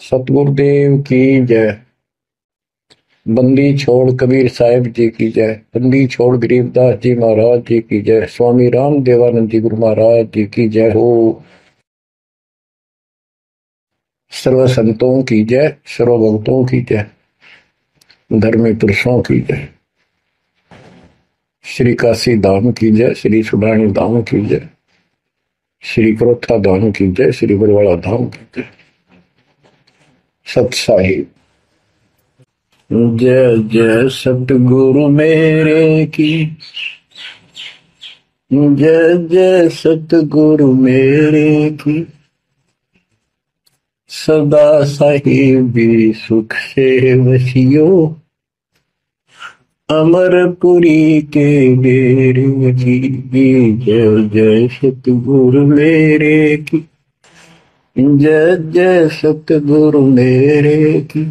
सतगुरुदेव की जय। बंदी छोड़ कबीर साहिब जी की जय। बंदी छोड़ गरीबदास जी महाराज जी की जय। स्वामी राम देवानंद जी गुरु महाराज जी की जय हो। सर्व संतों की जय, सर्व भक्तों की जय, धर्मी पुरुषों की जय। श्री काशी धाम की जय, श्री सुडानी धाम की जय, श्री क्रोथा धाम की जय, श्री बरवाड़ा धाम की जय। सत साहिब जय जय सतगुरु मेरे की जय जय सतगुरु मेरे की। सदा साहिबी सुख से वसियो अमरपुरी के डेरे की। जय जय सतगुरु मेरे की जय जय सतगुरु मेरे की।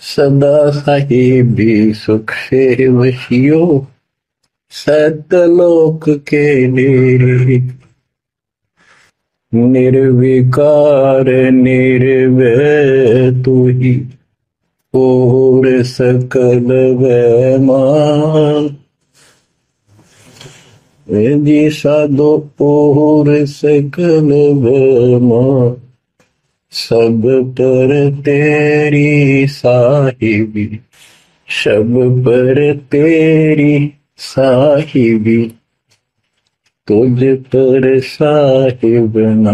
सदा साहिबी सुख से वसियो सतलोक के डेरे। निर्विकार निर्भय तू ही और सकल वैमान। जी साधो और सकल वैमान। सब पर तेरी साहिबी, सब पर तेरी साहिबी। तुझ पर साहिब ना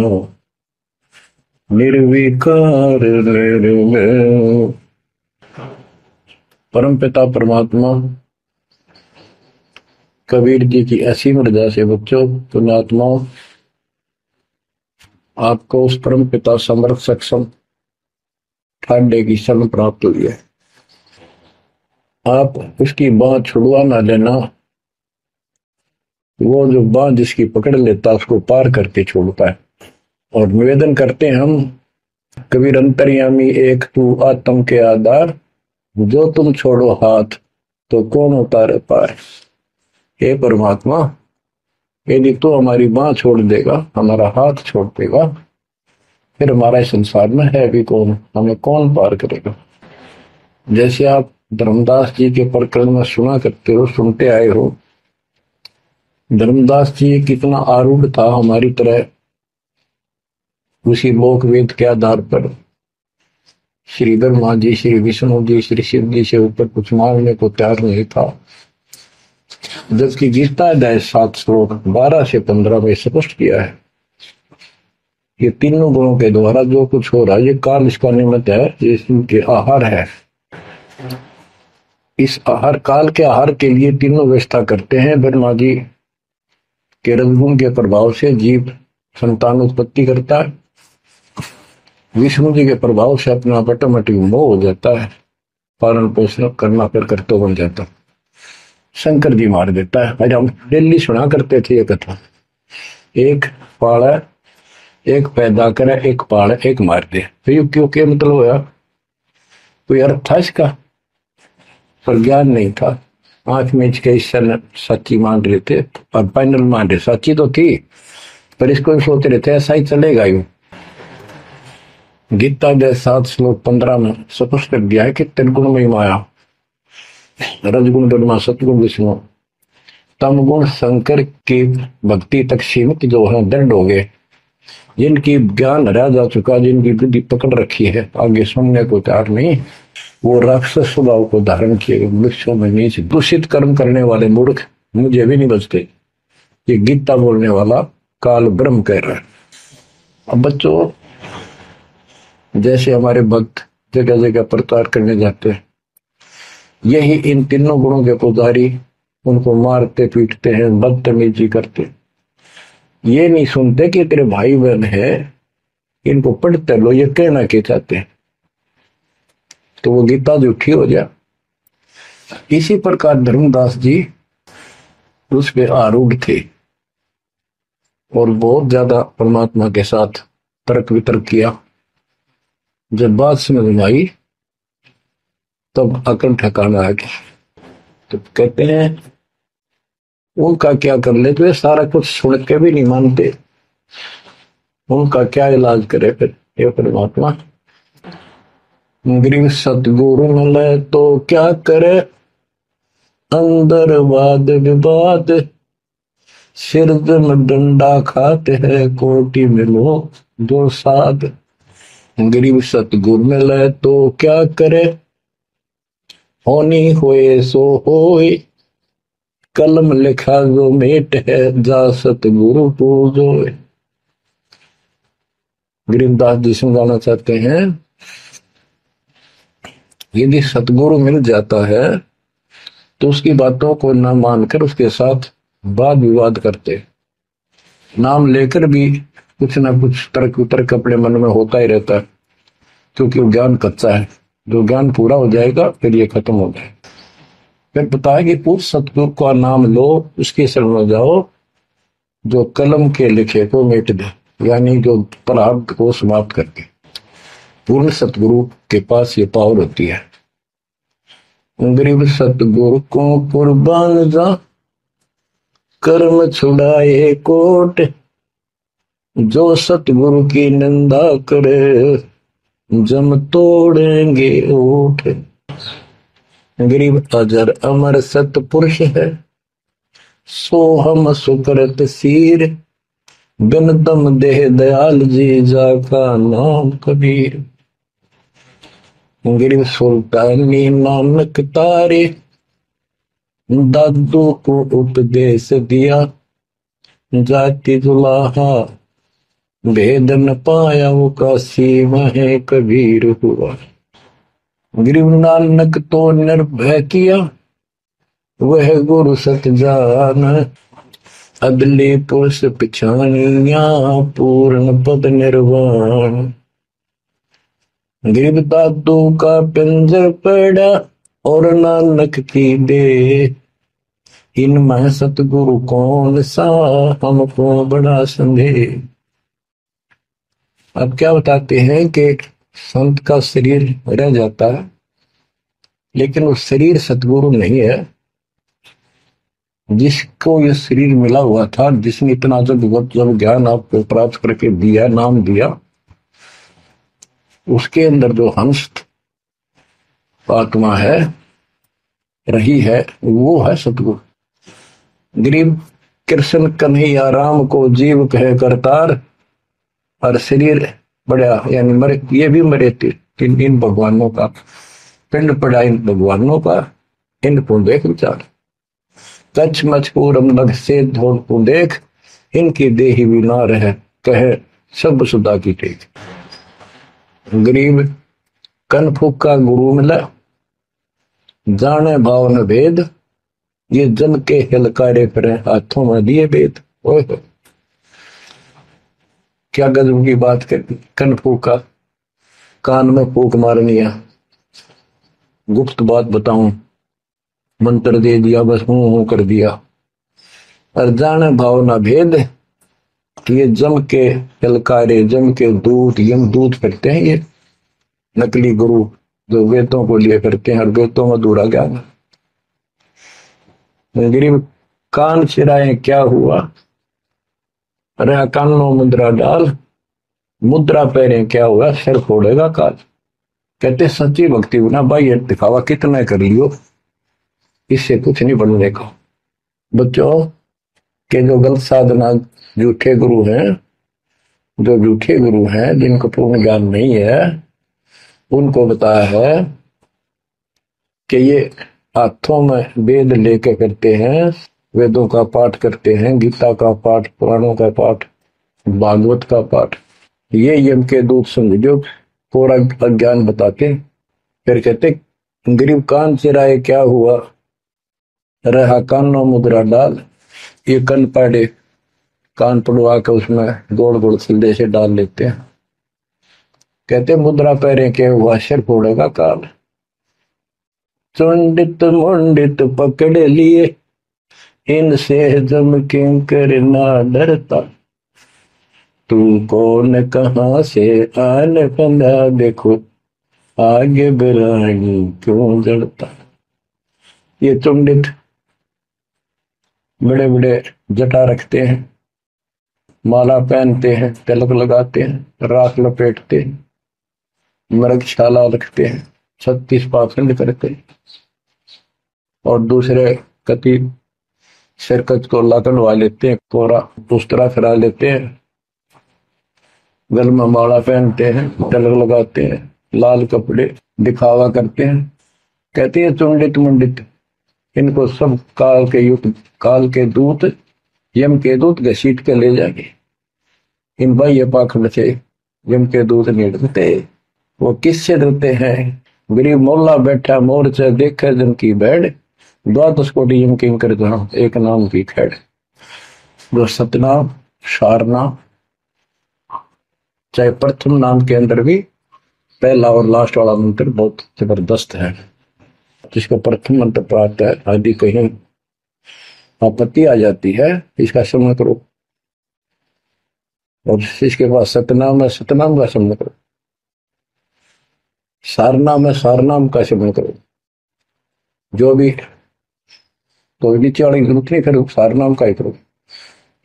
निर्विकार निर्भय। परम पिता परमात्मा कबीर जी की ऐसी मर्यादा से बच्चों पुण्यात्माओं, आपको उस परम पिता समर्थ सक्षम ठाडे की शरण प्राप्त हुई है। आप उसकी बांह छुड़वा ना लेना। वो जो बांह जिसकी पकड़ लेता उसको पार करके छोड़ता है। और निवेदन करते हैं हम, कबीर अंतर्यामी एक तू आत्म के आधार। जो तुम छोड़ो हाथ तो कौन उतारे पार। हे परमात्मा, यदि तो हमारी बांह छोड़ देगा, हमारा हाथ छोड़ देगा, फिर हमारा इस संसार में है भी कौन, हमें कौन पार करेगा। जैसे आप धर्मदास जी के प्रकरण में सुना करते हो, सुनते आए हो। धर्मदास जी कितना आरूढ़ था हमारी तरह, उसी लोक वेद के आधार पर श्री ब्रह्मा जी, श्री विष्णु जी, श्री शिव जी से ऊपर कुछ मांगने को तैयार नहीं था। जबकि गीता अध्याय 7 श्लोक 12 से 15 में स्पष्ट किया है, ये तीनों गुणों के द्वारा जो कुछ हो रहा है, ये काल इसका निमित्त है, ये इनके आहार है। इस आहार काल के आहार के लिए तीनों व्यवस्था करते हैं। ब्रह्मा जी के रजगुण के प्रभाव से जीव संतान उत्पत्ति करता है। विष्णु जी के प्रभाव से अपना ऑटोमेटिक मोह हो जाता है, पालन पोषण करना फिर कर्तव्य बन जाता है। शंकर जी मार देता है। अरे हम डेली सुना करते थे ये कथा, एक पाड़ा एक पैदा करे, एक पाड़ एक मार दे। तो क्यों क्या मतलब होया, कोई अर्थ था इसका, पर ज्ञान नहीं था। आंख मीच के इस सच्ची मान रहे थे और फाइनल मान रहे, सच्ची तो थी पर इसको भी सोच रहे थे ऐसा ही चलेगा। यूं गीता के 7 श्लोक 15 में स्पष्ट कर दिया है कि त्रिगुण में माया, रजगुण ब्रह्मा, सतगुण विष्णु, तम गुण शंकर की भक्ति तक सीमित जो है दंड हो गए। जिनकी ज्ञान हरा जा चुका, जिनकी बुद्धि पकड़ रखी है, आगे सुनने को तैयार नहीं, वो राक्षस स्वभाव को धारण किए वृक्षों में नीचे दूषित कर्म करने वाले मूर्ख मुझे भी नहीं बचते। ये गीता बोलने वाला काल ब्रह्म कह रहा है। अब बच्चों, जैसे हमारे भक्त जगह जगह प्रचार करने जाते हैं, यही इन तीनों गुणों के पुजारी उनको मारते पीटते हैं, बदतमीजी करते। ये नहीं सुनते कि तेरे भाई बहन है, इनको पढ़ते लो, ये कहना के चाहते हैं, तो वो गीता झूठी हो जाए। इसी प्रकार धर्मदास जी उस पे आरूढ़ थे और बहुत ज्यादा परमात्मा के साथ तर्क वितर्क किया। जब बात समझ में आई तब अकल ठिकाना आ गया। तो कहते हैं उनका क्या कर ले, तो ये सारा कुछ सुन के भी नहीं मानते, उनका क्या इलाज करे फिर। ये परमात्मा गरीब सतगुरु मिले तो क्या करे, अंदर वाद विवाद, सिर में डंडा खाते हैं, कोटि मिलो दो साध। गरीब सतगुरु मिले तो क्या करे, होनी होए सो होए, कलम लिखा जो मेट है, जा सतगुरु पूजो। गरीबदास जी समझाना चाहते हैं, यदि सतगुरु मिल जाता है तो उसकी बातों को न मानकर उसके साथ वाद विवाद करते, नाम लेकर भी कुछ ना कुछ तर्क वितर्क अपने मन में होता ही रहता है, क्योंकि वो ज्ञान कच्चा है। जो ज्ञान पूरा हो जाएगा फिर ये खत्म हो जाएगा। फिर बताया कि पूर्ण सतगुरु का नाम लो, उसके शरण में जाओ, जो कलम के लिखे को मिट दे, यानी जो प्रारब्ध को समाप्त करके। पूर्ण सतगुरु के पास ये पावर होती है। गरीब सतगुरु को कुर्बान जा, कर्म छुड़ाए कोट, जो सतगुरु की निंदा करे, जम तोड़ेंगे ओठ। गरीब अजर अमर सतपुरुष है, सो हम सुकृत सीर, बिन दम देह दयाल जी, जाका नाम कबीर। गरीब सुल्तानी नानक तारे, दादू को उपदेश दिया, जाति जुलाहा भेद न पाया, वो काशी में कबीर हुआ। गरीब नानक तो निर्भय किया, वह गुरु सत जान, अदले पुरुष पिछानिया, पूर्ण पद निर्वाण। गरीब दादू का पिंजर पड़ा, और नानक की दे, इनमें सतगुरु कौन सा, हमको बड़ा संदेह। अब क्या बताते हैं कि संत का शरीर रह जाता है, लेकिन वो शरीर सतगुरु नहीं है। जिसको ये शरीर मिला हुआ था, जिसने इतना जब ज्ञान आपको प्राप्त करके दिया, नाम दिया, उसके अंदर जो हंस आत्मा है, रही है, वो है सतगुरु। गरीब कृष्ण कन्हैया राम को जीव कहे करतार, और शरीर बड़ा यानी मरे, ये भी मरे थे इन भगवानों का, पिंड पड़ा इन भगवानों का, इनको देख विचार, कच्छ मचपूरम लग से धोड़ को देख, इनकी देही भी ना रहे, कहे सब सुधा की टेक। गरीब कन फूका गुरु मिला, जाने भाव न भेद, ये जन के हिलकारे करे, हाथों में दिए भेद। ओए क्या गजब की बात कर, कन फूका, कान में फूक मारनी है, गुप्त बात बताऊं, मंत्र दे दिया, बस हूं कर दिया। और जाने भाव ना भेद, ये जम के हिलकारे, जम के दूत, यम दूत करते हैं ये नकली गुरु, जो वेदों को लिए करते हैं, और वेदों में दूरा ज्ञान। गरीब कान चिराए क्या हुआ, रहा कानों मुद्रा डाल, मुद्रा पहरे क्या हुआ, सिर फोड़ेगा काल। कहते सच्ची भक्ति ना भाई, ये दिखावा कितना कर लियो, इससे कुछ नहीं बनने का। बच्चों के जो गलत साधना, झूठे गुरु हैं, जो झूठे गुरु हैं, जिनको पूर्ण ज्ञान नहीं है, उनको बताया है कि ये हाथों में वेद लेके करते हैं, वेदों का पाठ करते हैं, गीता का पाठ, पुराणों का पाठ, भागवत का पाठ, ये यम के दूत समझो, पूरा अज्ञान बताते। फिर कहते गरीब कान चिराए क्या हुआ, रहा कानों मुद्रा डाल, ये कन पाड़े, कान पड़वा के उसमें गोड़ गोड़ सिल्दे से डाल लेते हैं। कहते मुद्रा पैरे के हुआ, सिर फोड़ेगा काल। चुंडित मुंडित पकड़ लिए, इनसे जम किंकर ना डरता, तू कौन कहां से आने बंदा, देखो आगे बिरानी क्यों जड़ता। ये चुंडित बड़े बड़े जटा रखते हैं, माला पहनते हैं, तिलक लगाते हैं, राख लपेटते हैं, मृगशाला रखते हैं, 36 पाखंड करते हैं, और दूसरे कति शिरकत को ला कटवा लेते हैं, कोरा दूसरा फिरा लेते हैं, गल में माला पहनते हैं, तिलक लगाते हैं, लाल कपड़े दिखावा करते हैं, कहते हैं चुंडित मुंडित। इनको सब काल के युग, काल के दूत, यम के दूत घसीट के ले जाएंगे। इन भाई ये पाखंड से यम के दूत नहीं डरते। वो किससे डरते हैं? गरीब मोल्ला बैठा मोर्चा देखे जन की बैठ, द्वादश कोटि यम किंग कर जहां एक नाम की खैड़। जो सतनाम सारनाम, चाहे प्रथम नाम के अंदर भी पहला और लास्ट वाला मंत्र बहुत जबरदस्त है। जिसको प्रथम मंत्र प्राप्त है, आदि कहीं आपत्ति आ जाती है, इसका स्मरण करो। और इसके पास सतनाम है, सतनाम का स्मरण करो। सारनाम है, सारनाम का स्मरण करो। जो भी तो नीचे वाली जरूरत नहीं, फिर सारनाम का ही करो।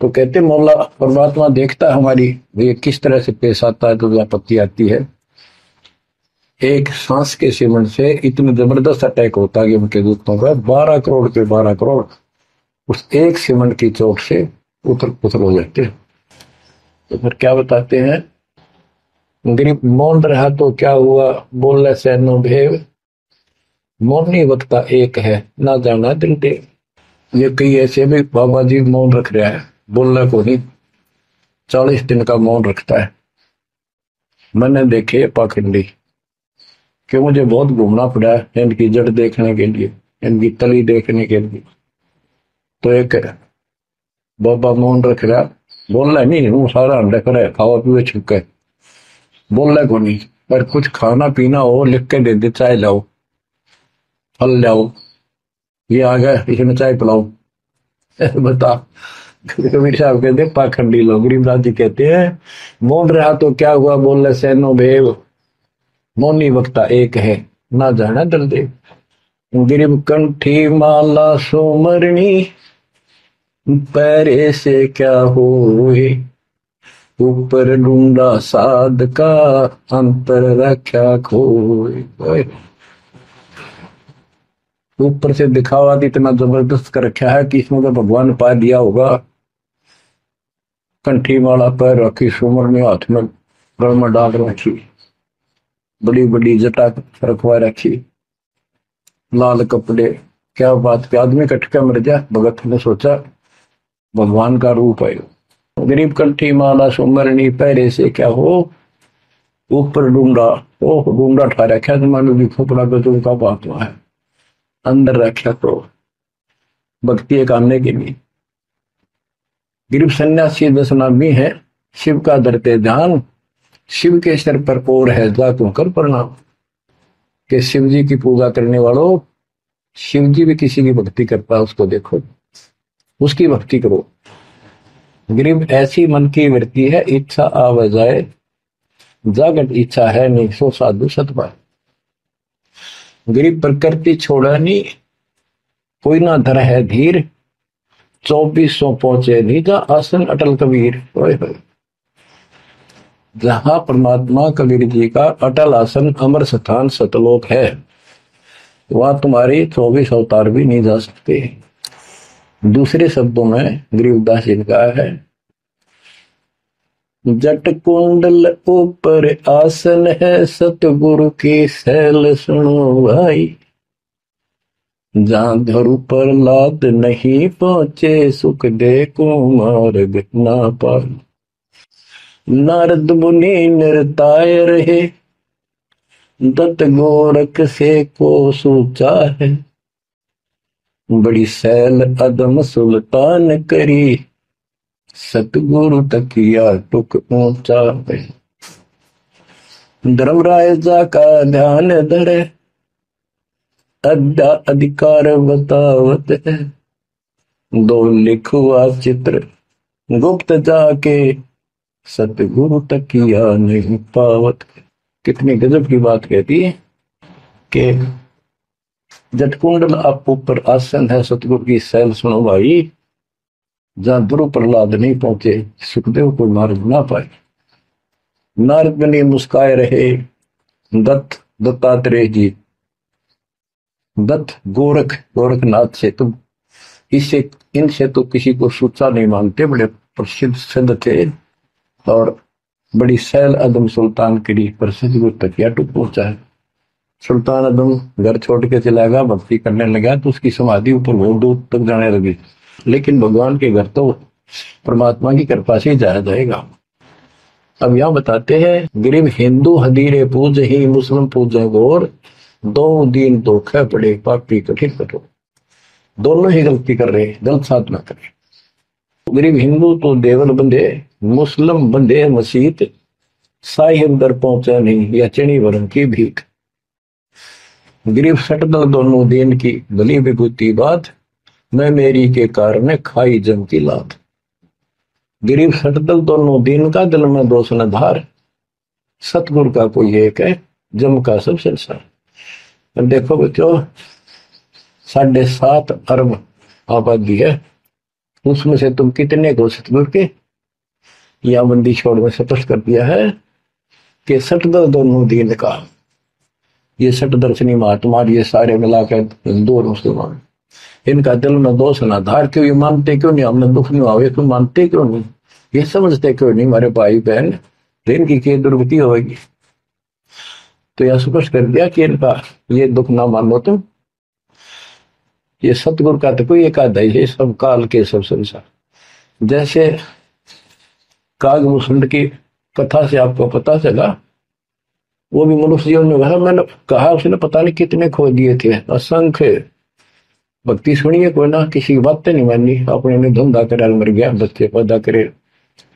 तो कहते मौला परमात्मा देखता है हमारी ये किस तरह से पेश आता है, तो आपत्ति आती है। एक सांस के सिमरण से इतने जबरदस्त अटैक होता है कि उनके दूतों का 12 करोड़ के 12 करोड़ उस एक सिमरण की चोट से उतर पुतर हो जाते हैं। तो फिर क्या बताते हैं? गरीब मौन रहा तो क्या हुआ, बोले सैनो भेव, मौन नहीं वक्ता एक है, ना जाना दिल देव। ये कई ऐसे भी बाबा जी मौन रख रहा है, बोलने को नहीं, 40 दिन का मौन रखता है। मैंने देखे पाखंडी कि मुझे बहुत घूमना पड़ा है इनकी जड़ देखने के लिए, इनकी तली देखने के लिए। तो एक बाबा मौन रख रहा, बोलना नहीं, वो सारा अंडा करे खावा पीवे छुके, बोलना को नहीं, पर कुछ खाना पीना हो लिख के दे दे, चाय लाओ, फल लाओ, ये आ गया इसमें चाय पिलाओ। बता, कबीर साहब कहते पाखंडी लोग। गरीबनाथ जी कहते हैं मौन रहा तो क्या हुआ, बोले सैनो भेव, मौनी वक्ता एक है, ना जाना दल देव। गिरिब कंठी माला सोमरणी, पैरे से क्या होए, ऊपर ढूंढा साध का, अंतर रख्या खोए। ऊपर से दिखावा इतना जबरदस्त कर रखा है कि इसमें तो भगवान पा दिया होगा। कंठी माला पैर रखी, सुमर में हाथ में गल में डाल रखी, बड़ी बड़ी जटा रखवा रखी, लाल कपड़े, क्या बात पे आदमी कटका मर जाए। भगत ने सोचा भगवान का रूप है। गरीब कंठी माला सुमरनी, पैरे से क्या हो, ऊपर डूंडा, ओ डूंडा ठा रखा, मानो भी खोपड़ा गजों का बात है, अंदर रखा तो भक्ति कामने के लिए। गरीब सन्यासी 10 नामी है, शिव का धरते ध्यान, शिव के सिर पर और है जातों कर प्रणाम। कि शिव जी की पूजा करने वालों, शिव जी भी किसी की भक्ति करता है, उसको देखो, उसकी भक्ति करो। गरीब ऐसी मन की वृत्ति है, इच्छा आव जाए, जागट इच्छा है नहीं, सो साधु सतपाए। गरीब प्रकृति छोड़ा नहीं, कोई ना धर है धीर, 2400 पहुंचे नीजा आसन अटल कबीर। जहां परमात्मा कबीर जी का अटल आसन अमर स्थान सतलोक है, वहां तुम्हारी 24 अवतार भी नहीं जा सकते। दूसरे शब्दों में गरीबदास जी ने कहा है, जट कुंडल ऊपर आसन है, सतगुरु की सैल सुनो भाई, जहां धरु पर लाद नहीं पहुंचे, सुख दे को मार्ग ना पाए। नारद मुनि निरताय रहे, दत्त गोरख से को सोचा है, बड़ी सैल अदम सुल्तान करी, सतगुरु तकिया टुक ऊंचा है। धर्मराजा का ध्यान धरे, अड्डा अधिकार बतावत है, दो लिखुआ चित्र गुप्त जाके, सतगुरु तकिया नहीं पावत। कितनी गजब की बात कहती है कि जटकुंडल आप ऊपर आसन है, सतगुरु की सैल सुनो भाई, जहां ध्रुव प्रहलाद नहीं पहुंचे, सुखदेव को मार्ग ना पाए। नारद मुनि मुस्काए रहे, दत्त दत्तात्रेय जी, दत्त गोरखनाथ से तुम इससे इनसे तो किसी को सूचा नहीं मानते, बड़े प्रसिद्ध सिद्ध थे। और बड़ी सैल अदम सुल्तान की प्रसिद्ध को तक टूट पहुंचा है। सुल्तान अदम घर छोड़ के चला गया, भक्ति करने लगा तो उसकी समाधि ऊपर बहुत दूर तक जाने लगी। लेकिन भगवान के घर तो परमात्मा की कृपा से जाया जाएगा। अब यहां बताते हैं, गरीब हिंदू हदीरे पूज ही मुस्लिम पूजे गोर, दो दिन धोखे पड़े पापी कठिन कठोर। दोनों ही गलती कर रहे, गलत साधना कर रहे। गरीब हिंदू तो देवल बंधे, मुस्लिम बंधे मसीत, साई अंदर पहुंचा नहीं या चणी वरण की भीख। गरीब सटदल दोनों दिन की भली विभूति बात, मैं मेरी के कारण खाई जम की लात। गरीब सटदल दोनों दिन का, दिल में दोष न धार, सतगुरु का कोई एक है, जम का सब संसार। अब देखो बच्चों, 7.5 अरब आबादी है, उसमें से तुम कितने को सतगुरु के या बंदी छोड़ में स्पष्ट कर दिया है कि सटदल दोनों दिन का। ये सट दर्शनी महात्मा, ये सारे मिलाकर हिंदू और मुसलमान, इनका दिल में दोष ना धार। क्यों ये मानते क्यों नहीं, हमने दुख नहीं आवे क्यों मानते क्यों नहीं, ये समझते क्यों नहीं हमारे भाई बहन, इनकी क्या दुर्गति होगी। तो यह स्पष्ट कर दिया कि इनका ये दुख ना मानो तुम। ये सतगुरु का तो कोई एक आधा ही, सब काल के सब संसार। जैसे कागभूषण की कथा से आपको पता चला, वो भी मनुष्य जीवन में भरा। मैंने कहा उसने पता नहीं कितने खो दिए थे, असंख्य। भक्ति सुनिए कोई ना, किसी की बातें नहीं मानी, अपने ने धंधा करा मर गया, बच्चे पैदा करे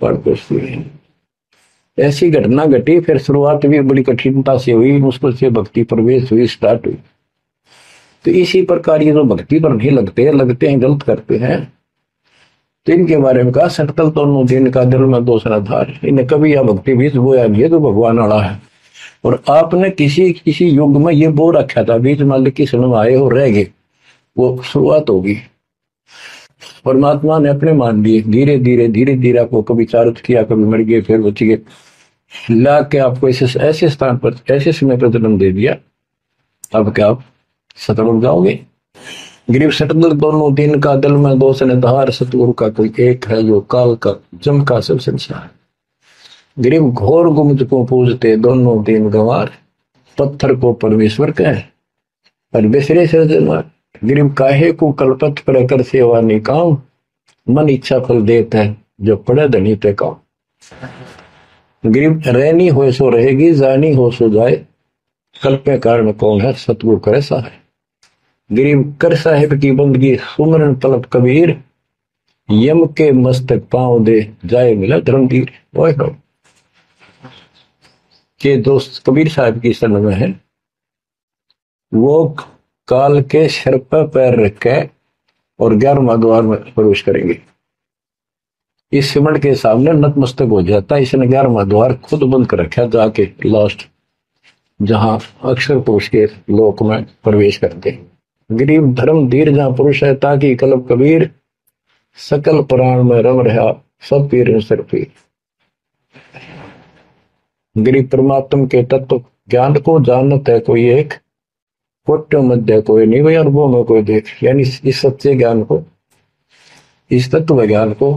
पर कुछ नहीं। ऐसी घटना घटी। फिर शुरुआत भी बड़ी कठिनता से हुई, मुश्किल से भक्ति प्रवेश हुई, स्टार्ट हुई। तो इसी प्रकार ये जो भक्ति पर नहीं लगते हैं गलत करते हैं, तो इनके बारे में कहा, सटतल दोनों दिन का, दिल में दोष न धार। इन्हें कभी यह भक्ति बीज बोया नहीं है तो भगवान वाला है। और आपने किसी युग में ये बो रखा था, बीच मान की सुनम आए हो रह गए, वो शुरुआत होगी। परमात्मा ने अपने मान लिए, धीरे धीरे आपको कभी चारित किया, कभी मर गए, फिर बच गए, ला के आपको ऐसे स्थान पर, ऐसे समय पर जन्म दे दिया। अब क्या आप सतगुरु जाओगे। गरीब सटदल दोनों दिन का, दिल में दोष न धार, सतगुरु का कोई एक है, जो काल का जम का सब संसार। गरीब घोर गुमज को पूजते, दोनों दिन गंवार, पत्थर को परमेश्वर कहे पर बिसरे सृजनहार। गरीब काहे को कलपत पर कर सेवा नहीं काम, मन इच्छा फल देता है जो पड़े धनी ते काम। गरीब रहनी हो सो रहेगी, जानी हो सो जाए, कल्पे कारण कौन है, सतगुरु करे सहाय। गरीब कर साहिब की बंदगी, सुमरन तलब कबीर, यम के मस्तक पांव दे, जाए मिला धर्मवीर। के दोस्त कबीर साहब की शरण में है, वो काल के सिर पर पैर रख के और 11वां द्वार में प्रवेश करेंगे। इस सिमट के सामने नतमस्तक हो जाता है। इसने 11वां द्वार खुद बंद कर रखा, जाके लास्ट जहां अक्षर पुरुष के लोक में प्रवेश करते। गरीब धर्म धीर जहां पुरुष है, ताकि कलब कबीर, सकल प्राण में रम रहा, सब पीर सिर पीर। गरीब परमात्मा के तत्व ज्ञान को जानत है कोई एक, कोट्य मध्य कोई नहीं, भाई अरबों में कोई देख। यानी इस सच्चे ज्ञान को, इस तत्व ज्ञान को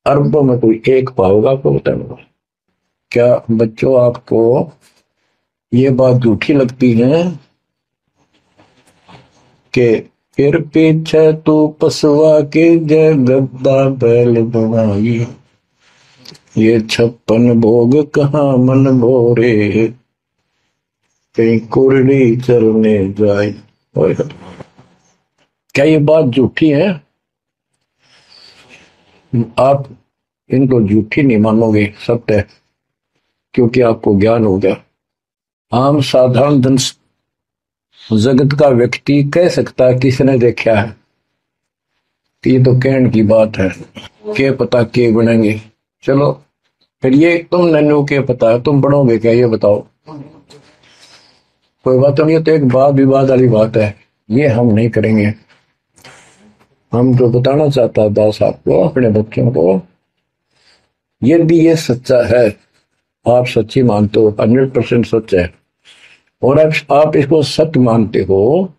अरबों में कोई एक पाओगा, आपको बताऊंगा। क्या बच्चों आपको ये बात झूठी लगती है कि फिर पीछे तू पसवा के जय गद्दा बैल बनाई, ये 56 भोग कहाँ मन भोरे, कहीं कुरली चलने जाए। क्या ये बात झूठी है? आप इनको झूठी नहीं मानोगे, सत्य है, क्योंकि आपको ज्ञान हो गया। आम साधारण धन जगत का व्यक्ति कह सकता है किसने देखा है, कि ये तो कहने की बात है, के पता के बनेंगे। चलो फिर ये तुम नन्नू के पता है, तुम बढ़ोगे क्या, ये बताओ। कोई बात नहीं, तो एक वाद विवाद वाली बात है, ये हम नहीं करेंगे। हम जो बताना चाहता है दास आपको, अपने बच्चों को, यदि ये सच्चा है आप सच्ची मानते हो, 100% सच है, और आप इसको सत्य मानते हो,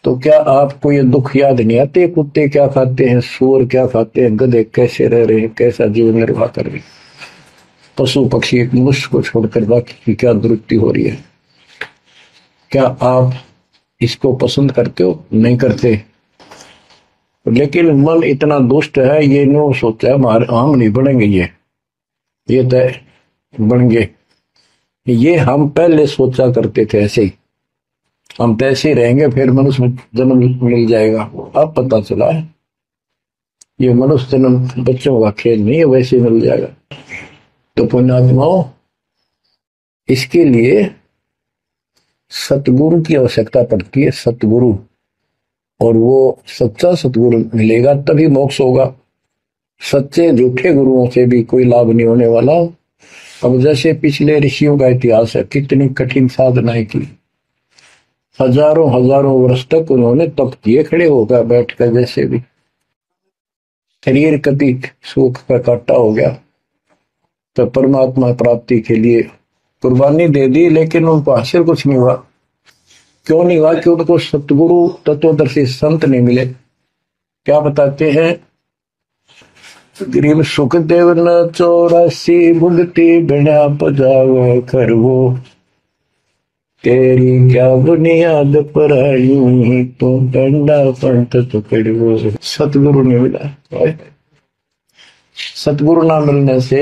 तो क्या आपको ये दुख याद नहीं आते? कुत्ते क्या खाते हैं, सूअर क्या खाते हैं, गधे कैसे रह रहे हैं, कैसा जीवन निर्वाह कर रहे हैं, पशु पक्षी एक मनुष्य को छोड़कर बाकी की क्या दुर्गति हो रही है? क्या आप इसको पसंद करते हो? नहीं करते। लेकिन मन इतना दुष्ट है, ये नो सोचा है हमारे हम नहीं बढ़ेंगे, ये तो बन गए। ये हम पहले सोचा करते थे ऐसे ही, हम तो ऐसे ही रहेंगे, फिर मनुष्य जन्म मिल जाएगा। अब पता चला है ये मनुष्य जन्म बच्चों का खेल नहीं है, वैसे ही मिल जाएगा। तो पुण्यात्माओं, इसके लिए सतगुरु की आवश्यकता पड़ती है, सतगुरु। और वो सच्चा सतगुरु मिलेगा तभी मोक्ष होगा। सच्चे झूठे गुरुओं से भी कोई लाभ नहीं होने वाला। अब जैसे पिछले ऋषियों का इतिहास है, कितनी कठिन साधनाएं की, हजारों हजारों वर्ष तक उन्होंने तप किए खड़े होकर बैठकर, जैसे भी शरीर कभी सूख कर काटा हो गया तो परमात्मा प्राप्ति के लिए कुर्बानी दे दी, लेकिन उनको हासिल कुछ नहीं हुआ। क्यों नहीं हुआ? कि उनको सतगुरु तत्वदर्शी संत नहीं मिले। क्या बताते हैं? गरीब सुखदेव न 84 भुगती बिना पजावे खरगो, तेरी क्या बुनियाद पर आई तू डंडा पंथ पकड़ो। सतगुरु नहीं मिला। सतगुरु ना मिलने से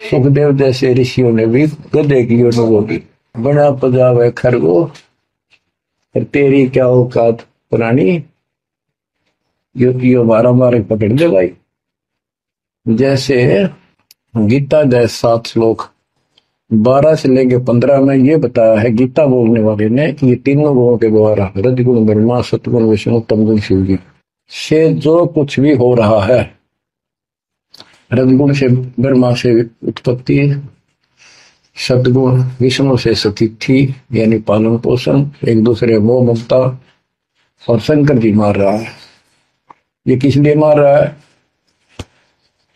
सुखदेव जैसे ऋषियों ने भी गधे की अनुभव की, बड़ा पजावे खरगो, तेरी क्या औकात पुरानी, यो मारा मारे पकड़ दे भाई। जैसे गीता जय 7 श्लोक 12 से लेके 15 में ये बताया है गीता बोलने वाले ने कि ये तीनों गुणों के द्वारा, रजगुण ब्रह्मा, सतगुण विष्णु, तमगुण शिव जी से जो कुछ भी हो रहा है, रजगुण से ब्रह्मा से उत्पत्ति, सतगुण विष्णु से स्थिति यानी पालन पोषण, एक दूसरे मोह ममता, और शंकर जी मार रहा है। ये किस लिए मार रहा है?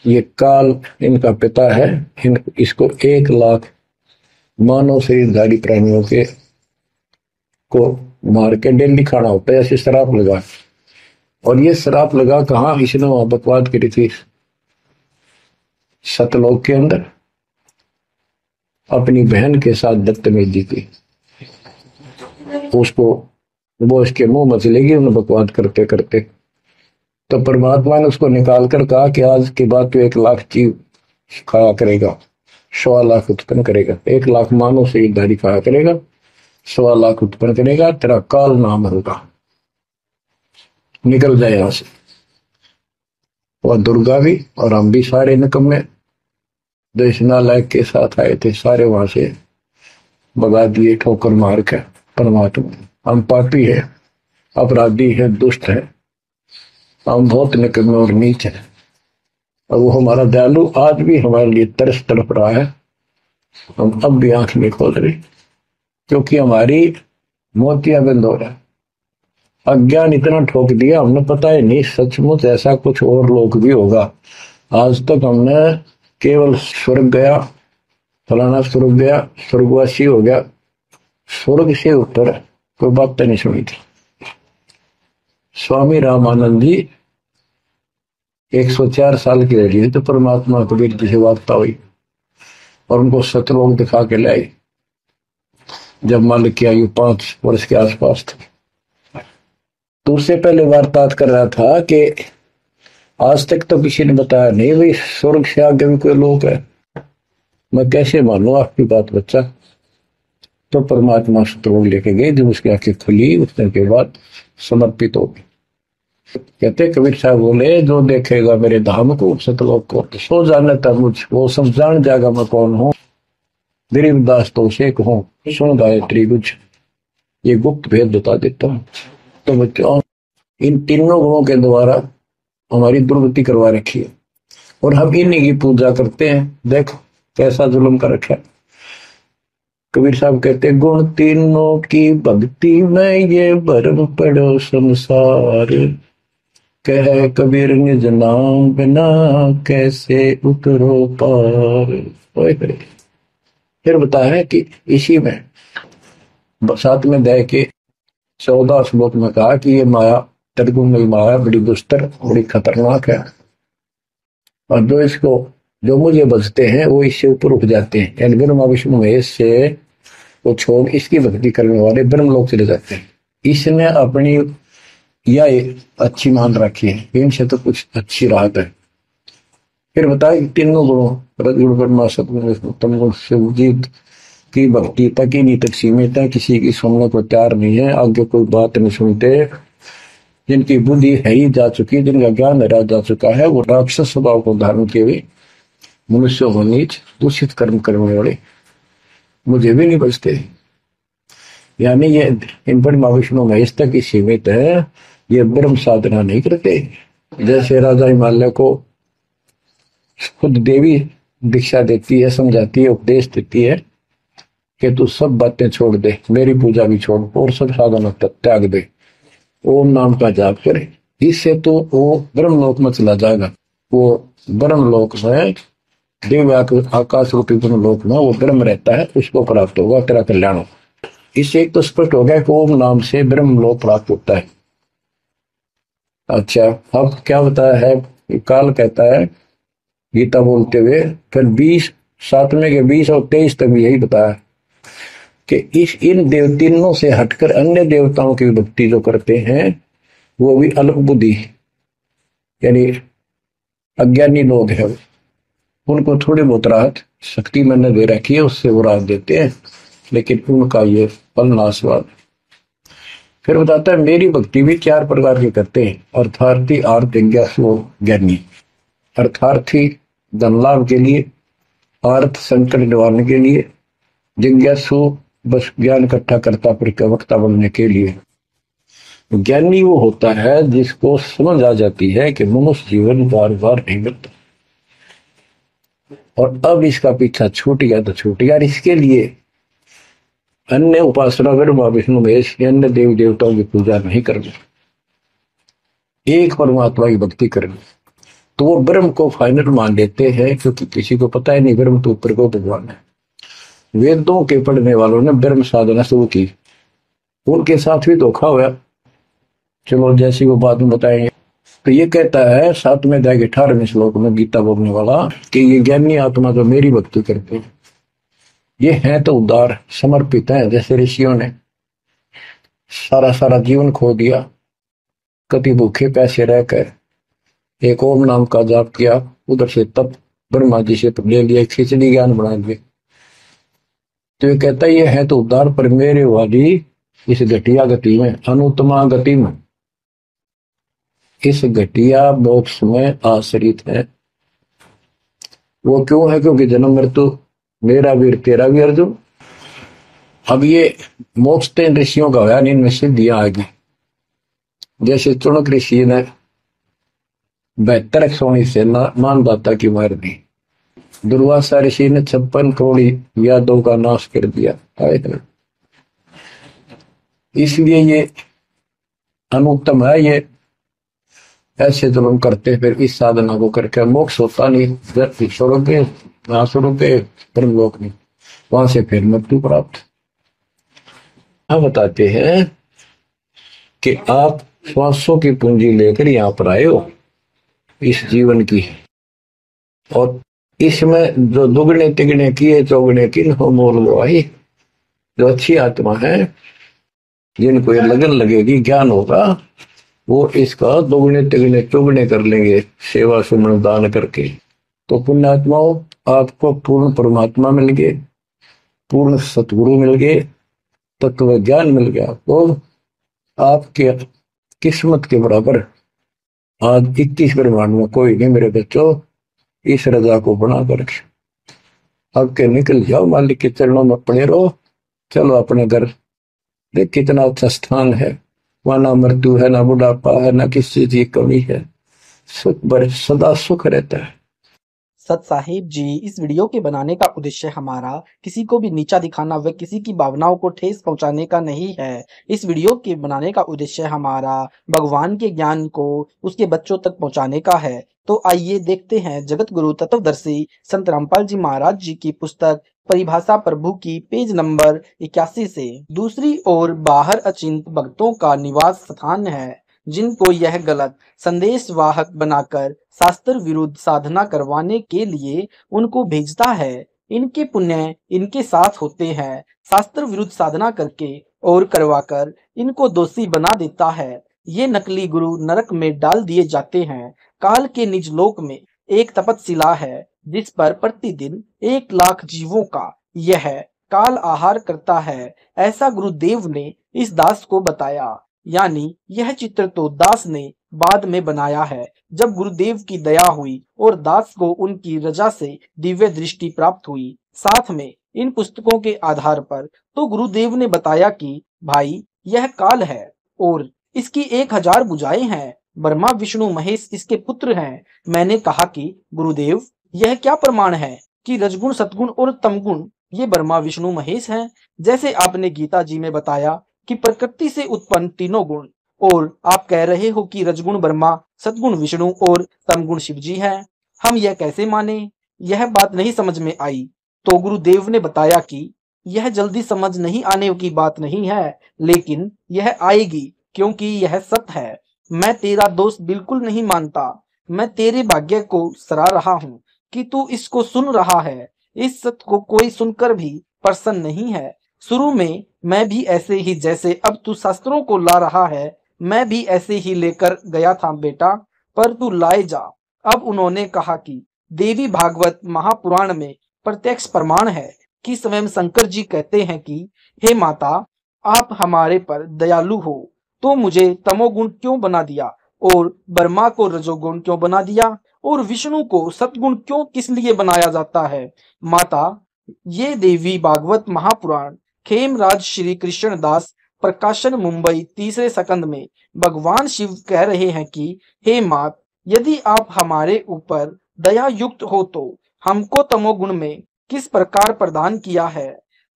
ये काल इनका पिता है, इसको 1 लाख मानव शरीरधारी प्राणियों के को मार के डेली खाना होता है, ऐसे शराब लगा। और ये शराब लगा कहाँ? इसने वहां बकवाद करी थी सतलोक के अंदर, अपनी बहन के साथ बदतमीजी की, उसको वो इसके मुंह में चलेगी उन्हें बकवाद करते करते। तो परमात्मा ने उसको निकाल कर कहा कि आज के बाद तो 1 लाख जीव खाया करेगा, 1.25 लाख उत्पन्न करेगा, 1 लाख मानव शरीरधारी खाया करेगा, 1.25 लाख उत्पन्न करेगा, तेरा काल नाम होगा, निकल जाए यहां से। और दुर्गा भी और हम भी सारे निकम्मे जो इस नालायक के साथ आए थे, सारे वहां से भगा दिए ठोकर मार के। परमात्मा हम पापी है, अपराधी है, दुष्ट है, हम बहुत निकम्मे और नीच है, और वो हमारा दयालु आज भी हमारे लिए तरस तड़प रहा है। हम अब भी आंख नहीं खोल रहे क्योंकि हमारी मोतियां बंद हो रहा है। अज्ञान इतना ठोक दिया, हमने पता ही नहीं सचमुच ऐसा कुछ और लोग भी होगा। आज तक हमने केवल स्वर्ग गया, फलाना स्वर्ग गया, स्वर्गवासी हो गया, स्वर्ग से ऊपर कोई बात तो नहीं सुनी थी। स्वामी रामानंद जी 104 साल की रही तो परमात्मा कबीर जी से वार्ता हुई और उनको सतलोक दिखा के लाई, जब मालिक की आयु 5 वर्ष के आसपास थी। तो उससे पहले वार्तालाप कर रहा था कि आज तक तो किसी ने बताया नहीं भाई स्वर्ग से आगे भी कोई लोग है, मैं कैसे मानूं आपकी बात बच्चा। तो परमात्मा सतलोक लेके गए, जब उसकी आंखें खुली उतने के बाद समर्पित हो गई। कहते कबीर साहब बोले, जो देखेगा मेरे धाम को सतलोक को सो जाने तक मुझ वो सब जान जाएगा मैं कौन हूं। गरीबदास तो उसे कहूं सुन गायत्री कुछ, ये गुप्त भेद बता देता हूं। तो बच्चों इन तीनों गुणों के द्वारा हमारी दुर्गति करवा रखी है और हम इन्हीं की पूजा करते हैं। देख कैसा जुल्म कर रखा है। कबीर साहब कहते गुण तीनों की भक्ति में ये भरम पड़ो संसार, कह कबीर निज नाम बिना कैसे उतरो पार। ओए होए। फिर बताया है कि इसी में साथ में दे के 14 श्लोक में कहा कि ये माया त्रिगुण माया बड़ी दुस्तर बड़ी खतरनाक है, और जो इसको जो मुझे बचते हैं वो इससे ऊपर उठ जाते हैं, यानी ब्रह्मा विष्णु महेश से वो छोड़ इसकी भक्ति करने वाले ब्रह्म लोक चले जाते हैं। इसने अपनी यह अच्छी मान रखी है, इनसे तो कुछ अच्छी राहत है। फिर बताया तीनों गुणों रजगुण ब्रह्मा सतगुण विष्णु तम गुण शिवजीत की भक्ति तक ही नहीं तक सीमित है, किसी की सुनने को तैयार नहीं है, आगे कोई बात नहीं सुनते। जिनकी बुद्धि है ही जा चुकी, जिनका ज्ञान हरा जा चुका है, वो राक्षस स्वभाव को धारण किए हुए मनुष्य को नीच दूषित कर्म करने वाले मुझे भी नहीं बचते। यानी ये इन ब्रह्मा विष्णु महेश तक ही सीमित है, ये ब्रह्म साधना नहीं करते। जैसे राजा हिमालय को खुद देवी दीक्षा देती है, समझाती है, उपदेश देती है कि तू सब बातें छोड़ दे, मेरी पूजा भी छोड़ और सब साधना त्याग दे, ओम नाम का जाप करे, इससे तो वो ब्रह्मलोक में चला जाएगा। वो ब्रह्मलोक में देव आकाश रूपी ब्रह्मलोक में वो ब्रह्म रहता है, उसको प्राप्त होगा, तेरा कल्याण हो। इससे एक तो स्पष्ट हो गया कि ओम नाम से ब्रह्मलोक प्राप्त होता है। अच्छा, अब क्या बताया है, काल कहता है गीता बोलते हुए, फिर 20 7वें के 20 और 23 तक यही बताया कि इस इन देव तीनों से हटकर अन्य देवताओं की भक्ति जो करते हैं वो भी अल्प बुद्धि यानी अज्ञानी लोग हैं, उनको थोड़ी बहुत राहत शक्ति मैंने दे रखी है, उससे वो राहत देते हैं, लेकिन उनका ये फल नाशवाद। फिर बताता है मेरी भक्ति भी 4 प्रकार की करते हैं, अर्थार्थी आर्थ जिज्ञासु ज्ञानी। अर्थार्थी धन लाभ के लिए, आर्थ संकट निवारने के लिए, जिज्ञासु बस ज्ञान इकट्ठा करता वक्ता बनने के लिए। ज्ञानी वो होता है जिसको समझ आ जाती है कि मनुष्य जीवन बार बार नहीं मिलता, और अब इसका पीछा छूट गया तो छूट गया, इसके लिए अन्य उपासना ब्रह्मा विष्णु महेश अन्य देवी देवताओं की पूजा नहीं करनी, एक परमात्मा की भक्ति करनी, तो वो ब्रह्म को फाइनल मान लेते हैं, क्योंकि किसी को पता ही नहीं ब्रह्म तो ऊपर को भगवान है। वेदों के पढ़ने वालों ने ब्रह्म साधना शुरू की, उनके साथ भी धोखा हुआ, चलो जैसी वो बात में बताएंगे। तो ये कहता है 7वें अध्याय के 18वें श्लोक में गीता बोलने वाला कि ये ज्ञानी आत्मा जो मेरी भक्ति करते हैं ये है तो उदार समर्पित है, जैसे ऋषियों ने सारा जीवन खो दिया, कभी भूखे पैसे रहकर एक ओम नाम का जाप किया, उधर से तप ब्रह्मा जी से ले लिया, खिचड़ी ज्ञान बना दिए। तो ये कहता है ये है तो उदार, पर मेरे वाली इस घटिया गति में, अनुत्तमा गति में, इस घटिया मोक्ष में आश्रित है। वो क्यों है? क्योंकि जन्म मृत्यु मेरा वीर तेरा भी अर्जुन। अब ये मोक्ष तीन ऋषियों का होया, इनमें सिद्धियां आ गई। जैसे चुनक ऋषि ने 72 सोनी से मानदाता की मार दी, दुर्वासा ऋषि ने 56 करोड़ी यादव का नाश कर दिया। इसलिए ये अनुत्तम है, ये ऐसे जुल्म करते फिर इस साधना को करके मोक्ष होता नहीं, छोड़ोगे ना छोड़ोगे ब्रह्मलोक नहीं, वहां से फिर मृत्यु प्राप्त। हम बताते हैं कि आप श्वासों की पूंजी लेकर यहां पर आए हो इस जीवन की, और इसमें जो दुगने तिगने किए चौगने किन हो मोल गवाही। जो अच्छी आत्मा है जिनको ये लगन लगेगी, ज्ञान होगा, वो इसका दोगुने तिगने चौगुने कर लेंगे सेवा सुमन दान करके। तो पुण्यात्माओं, आपको पूर्ण परमात्मा मिल गए, पूर्ण सतगुरु मिल गए, तत्व ज्ञान मिल गया, तो आपके किस्मत के बराबर आज 21 ब्रह्मांड में कोई नहीं मेरे बच्चों। इस रजा को बना कर अब के निकल जाओ, मालिक के चरणों में पड़े रहो, चलो अपने घर। देख कितना अच्छा स्थान है, वहां ना मृत्यु है, ना बुढ़ापा है, ना किसी चीज की कमी है, सुख बड़े सदा सुख रहता है। सत साहिब जी, इस वीडियो के बनाने का उद्देश्य हमारा किसी को भी नीचा दिखाना व किसी की भावनाओं को ठेस पहुंचाने का नहीं है। इस वीडियो के बनाने का उद्देश्य हमारा भगवान के ज्ञान को उसके बच्चों तक पहुंचाने का है। तो आइए देखते हैं जगत गुरु तत्वदर्शी संत रामपाल जी महाराज जी की पुस्तक परिभाषा प्रभु की पेज नंबर 81 से। दूसरी ओर बाहर अचिंत भक्तों का निवास स्थान है, जिनको यह गलत संदेश वाहक बनाकर शास्त्र विरुद्ध साधना करवाने के लिए उनको भेजता है। इनके पुण्य इनके साथ होते हैं। शास्त्र विरुद्ध साधना करके और करवाकर इनको दोषी बना देता है। ये नकली गुरु नरक में डाल दिए जाते हैं। काल के निज लोक में एक तपतशिला है, जिस पर प्रतिदिन 1 लाख जीवों का यह काल आहार करता है। ऐसा गुरुदेव ने इस दास को बताया। यानी यह चित्र तो दास ने बाद में बनाया है, जब गुरुदेव की दया हुई और दास को उनकी रजा से दिव्य दृष्टि प्राप्त हुई। साथ में इन पुस्तकों के आधार पर तो गुरुदेव ने बताया कि भाई, यह काल है और इसकी 1000 भुजाएं हैं। ब्रह्मा विष्णु महेश इसके पुत्र हैं। मैंने कहा कि गुरुदेव, यह क्या प्रमाण है कि रजगुण सतगुण और तमगुण ये ब्रह्मा विष्णु महेश हैं, जैसे आपने गीता जी में बताया कि प्रकृति से उत्पन्न तीनों गुण, और आप कह रहे हो कि रजगुण ब्रह्मा, सतगुण विष्णु और तमगुण शिव जी हैं। हम यह कैसे माने? यह बात नहीं समझ में आई। तो गुरुदेव ने बताया कि यह जल्दी समझ नहीं आने की बात नहीं है, लेकिन यह आएगी, क्योंकि यह सत्य है। मैं तेरा दोष बिल्कुल नहीं मानता। मैं तेरे भाग्य को सराह रहा हूँ कि तू इसको सुन रहा है। इस सत्य को कोई सुनकर भी प्रसन्न नहीं है। शुरू में मैं भी ऐसे ही, जैसे अब तू शास्त्रों को ला रहा है, मैं भी ऐसे ही लेकर गया था बेटा, पर तू लाए जा। अब उन्होंने कहा कि देवी भागवत महापुराण में प्रत्यक्ष प्रमाण है कि स्वयं शंकर जी कहते हैं कि हे माता, आप हमारे पर दयालु हो, तो मुझे तमोगुण क्यों बना दिया, और ब्रह्मा को रजोगुण क्यों बना दिया, और विष्णु को सतगुण क्यों किस लिए बनाया जाता है? माता, ये देवी भागवत महापुराण खेमराज श्री कृष्ण दास प्रकाशन मुंबई तीसरे सकंद में भगवान शिव कह रहे हैं कि हे मात, यदि आप हमारे ऊपर दया युक्त हो तो हमको तमोगुण में किस प्रकार प्रदान किया है,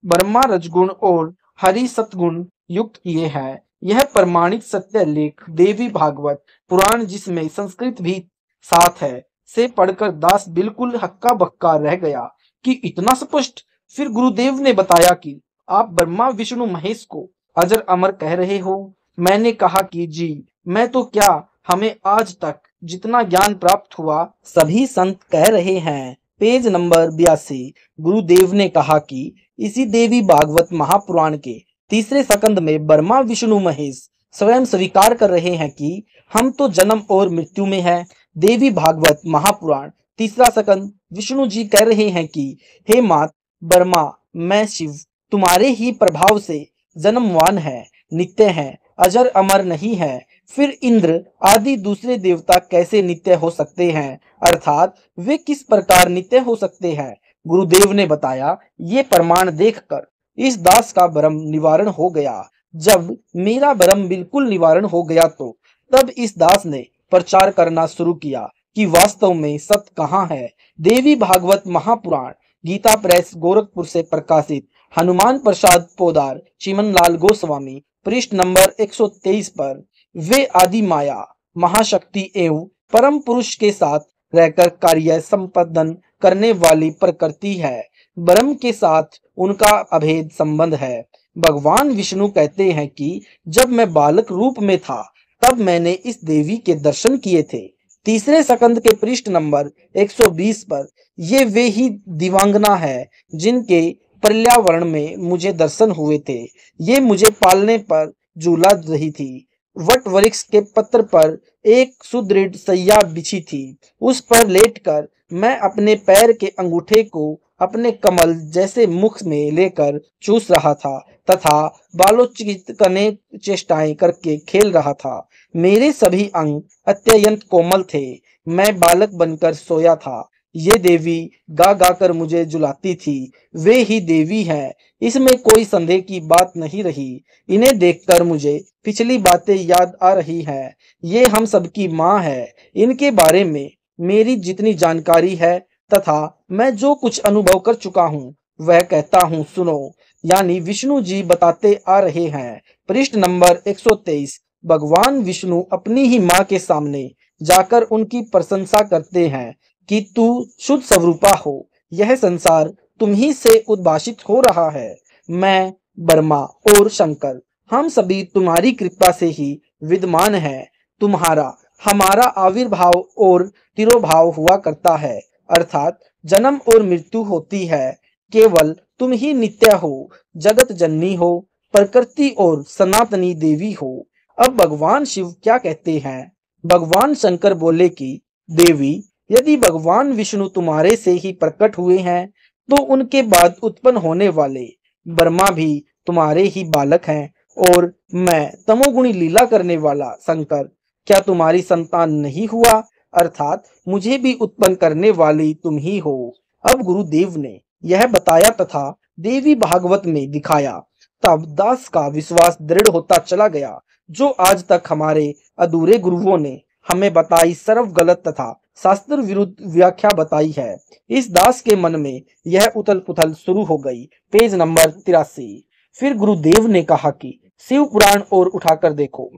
ब्रह्मा रजगुण और हरि सतगुण युक्त किए हैं। यह प्रमाणित सत्य लेख देवी भागवत पुराण, जिसमें संस्कृत भी साथ है, से पढ़कर दास बिल्कुल हक्का बक्का रह गया कि इतना स्पष्ट। फिर गुरुदेव ने बताया कि आप ब्रह्मा विष्णु महेश को अजर अमर कह रहे हो। मैंने कहा कि जी, मैं तो क्या, हमें आज तक जितना ज्ञान प्राप्त हुआ सभी संत कह रहे हैं। Page number 82। गुरुदेव ने कहा कि इसी देवी भागवत महापुराण के तीसरे सकंद में ब्रह्मा विष्णु महेश स्वयं स्वीकार कर रहे हैं कि हम तो जन्म और मृत्यु में हैं। देवी भागवत महापुराण तीसरा सकंद विष्णु जी कह रहे हैं कि हे मात, ब्रह्मा मैं शिव तुम्हारे ही प्रभाव से जन्मवान है, नित्य है, अजर अमर नहीं है। फिर इंद्र आदि दूसरे देवता कैसे नित्य हो सकते हैं, अर्थात वे किस प्रकार नित्य हो सकते हैं? गुरुदेव ने बताया। ये प्रमाण देखकर इस दास का भ्रम निवारण हो गया। जब मेरा भ्रम बिल्कुल निवारण हो गया तो तब इस दास ने प्रचार करना शुरू किया कि वास्तव में सत्य कहाँ है। देवी भागवत महापुराण गीता प्रेस गोरखपुर से प्रकाशित, हनुमान प्रसाद पोदार, चिमनलाल गोस्वामी, पृष्ठ नंबर 123 पर। वे आदि माया महाशक्ति एवं परम पुरुष के साथ रहकर कार्य संपादन करने वाली प्रकृति है। ब्रह्म के साथ उनका अभेद संबंध है। भगवान विष्णु कहते हैं कि जब मैं बालक रूप में था तब मैंने इस देवी के दर्शन किए थे। तीसरे सकंद के पृष्ठ नंबर 120 पर। ये वे ही दिवांगना है जिनके पर्यावरण में मुझे दर्शन हुए थे। ये मुझे पालने पर झूला रही थी। वट वृक्ष के पत्र पर एक सुदृढ़ सैया बिछी थी। उस पर लेटकर मैं अपने पैर के अंगूठे को अपने कमल जैसे मुख में लेकर चूस रहा था तथा बालोचित करने चेष्टाएं करके खेल रहा था। मेरे सभी अंग अत्यंत कोमल थे। मैं बालक बनकर सोया था। ये देवी गा गा कर मुझे जुलाती थी। वे ही देवी हैं, इसमें कोई संदेह की बात नहीं रही। इन्हें देखकर मुझे पिछली बातें याद आ रही हैं। ये हम सबकी माँ है। इनके बारे में मेरी जितनी जानकारी है तथा मैं जो कुछ अनुभव कर चुका हूँ वह कहता हूँ सुनो। यानी विष्णु जी बताते आ रहे हैं। पृष्ठ नंबर 123। भगवान विष्णु अपनी ही माँ के सामने जाकर उनकी प्रशंसा करते हैं कि तू शुद्ध स्वरूपा हो, यह संसार तुम ही से उद्भाषित हो रहा है। मैं, ब्रह्मा और शंकर, हम सभी तुम्हारी कृपा से ही विद्यमान हैं। तुम्हारा हमारा आविर्भाव और तिरोभाव हुआ करता है, अर्थात जन्म और मृत्यु होती है। केवल तुम ही नित्य हो, जगत जननी हो, प्रकृति और सनातनी देवी हो। अब भगवान शिव क्या कहते हैं? भगवान शंकर बोले कि देवी, यदि भगवान विष्णु तुम्हारे से ही प्रकट हुए हैं तो उनके बाद उत्पन्न होने वाले ब्रह्मा भी तुम्हारे ही बालक हैं, और मैं तमोगुणी लीला करने वाला शंकर क्या तुम्हारी संतान नहीं हुआ? अर्थात मुझे भी उत्पन्न करने वाली तुम ही हो। अब गुरुदेव ने यह बताया तथा देवी भागवत में दिखाया, तब दास का विश्वास दृढ़ होता चला गया। जो आज तक हमारे अधूरे गुरुओं ने हमें बताई सर्व गलत तथा शास्त्र विरुद्ध व्याख्या बताई है, इस दास के मन में यह उथल पुथल शुरू हो गई। Page number 83। फिर गुरुदेव ने कहा कि शिव पुराण और उठाकर देखो,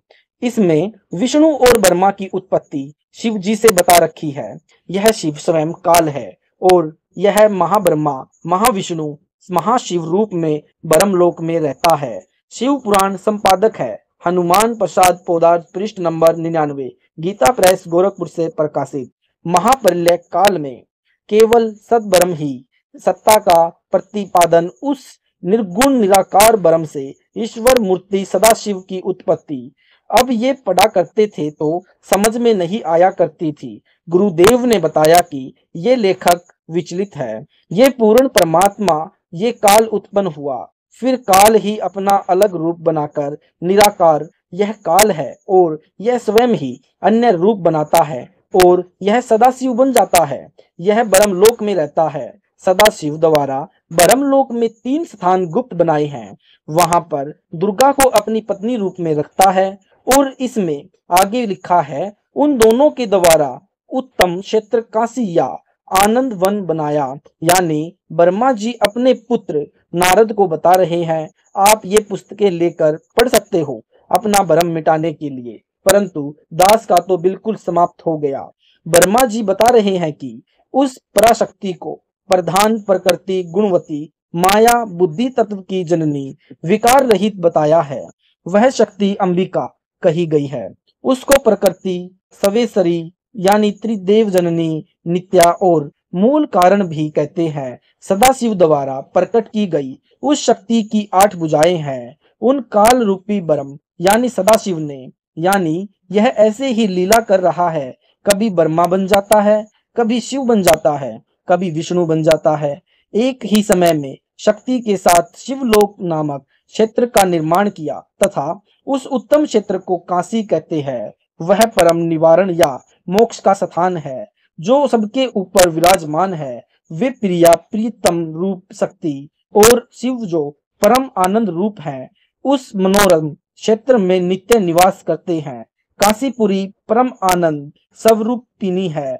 इसमें विष्णु और ब्रह्मा की उत्पत्ति शिव जी से बता रखी है। यह शिव स्वयं काल है और यह महाब्रह्मा महाविष्णु महाशिव रूप में ब्रह्मलोक में रहता है। शिव पुराण संपादक है हनुमान प्रसाद पोदार, पृष्ठ नंबर 99, गीता प्रेस गोरखपुर से प्रकाशित। महाप्रलय काल में केवल सद्ब्रह्म ही सत्ता का प्रतिपादन, उस निर्गुण निराकार ब्रह्म से ईश्वर मूर्ति सदाशिव की उत्पत्ति। अब ये पढ़ा करते थे तो समझ में नहीं आया करती थी। गुरुदेव ने बताया कि ये लेखक विचलित है, ये पूर्ण परमात्मा, ये काल उत्पन्न हुआ, फिर काल ही अपना अलग रूप बनाकर निराकार यह काल है, और यह स्वयं ही अन्य रूप बनाता है और यह सदाशिव बन जाता है। यह ब्रह्मलोक में रहता है। सदाशिव द्वारा ब्रह्मलोक में 3 स्थान गुप्त बनाए हैं। वहां पर दुर्गा को अपनी पत्नी रूप में रखता है, और इसमें आगे लिखा है उन दोनों के द्वारा उत्तम क्षेत्र काशी या आनंद वन बनाया। यानी ब्रह्मा जी अपने पुत्र नारद को बता रहे हैं, आप ये पुस्तकें लेकर पढ़ सकते हो अपना भ्रम मिटाने के लिए। परंतु दास का तो बिल्कुल समाप्त हो गया। ब्रह्मा जी बता रहे हैं कि उस पराशक्ति को प्रधान प्रकृति गुणवती माया बुद्धि तत्व की जननी विकार रहित बताया है। वह शक्ति अंबिका कही गई है। उसको प्रकृति सवेसरी यानी त्रिदेव जननी नित्या और मूल कारण भी कहते हैं। सदाशिव द्वारा प्रकट की गई उस शक्ति की 8 भुजाएं हैं। उन काल रूपी ब्रह्म यानी सदाशिव ने, यानी यह ऐसे ही लीला कर रहा है, कभी ब्रह्मा बन जाता है, कभी शिव बन जाता है, कभी विष्णु बन जाता है। एक ही समय में शक्ति के साथ शिवलोक नामक क्षेत्र का निर्माण किया तथा उस उत्तम क्षेत्र को काशी कहते हैं। वह परम निवारण या मोक्ष का स्थान है जो सबके ऊपर विराजमान है। वे प्रिया प्रीतम रूप शक्ति और शिव जो परम आनंद रूप है, उस मनोरम क्षेत्र में नित्य निवास करते हैं। काशीपुरी परम आनंद स्वरूपिणी है।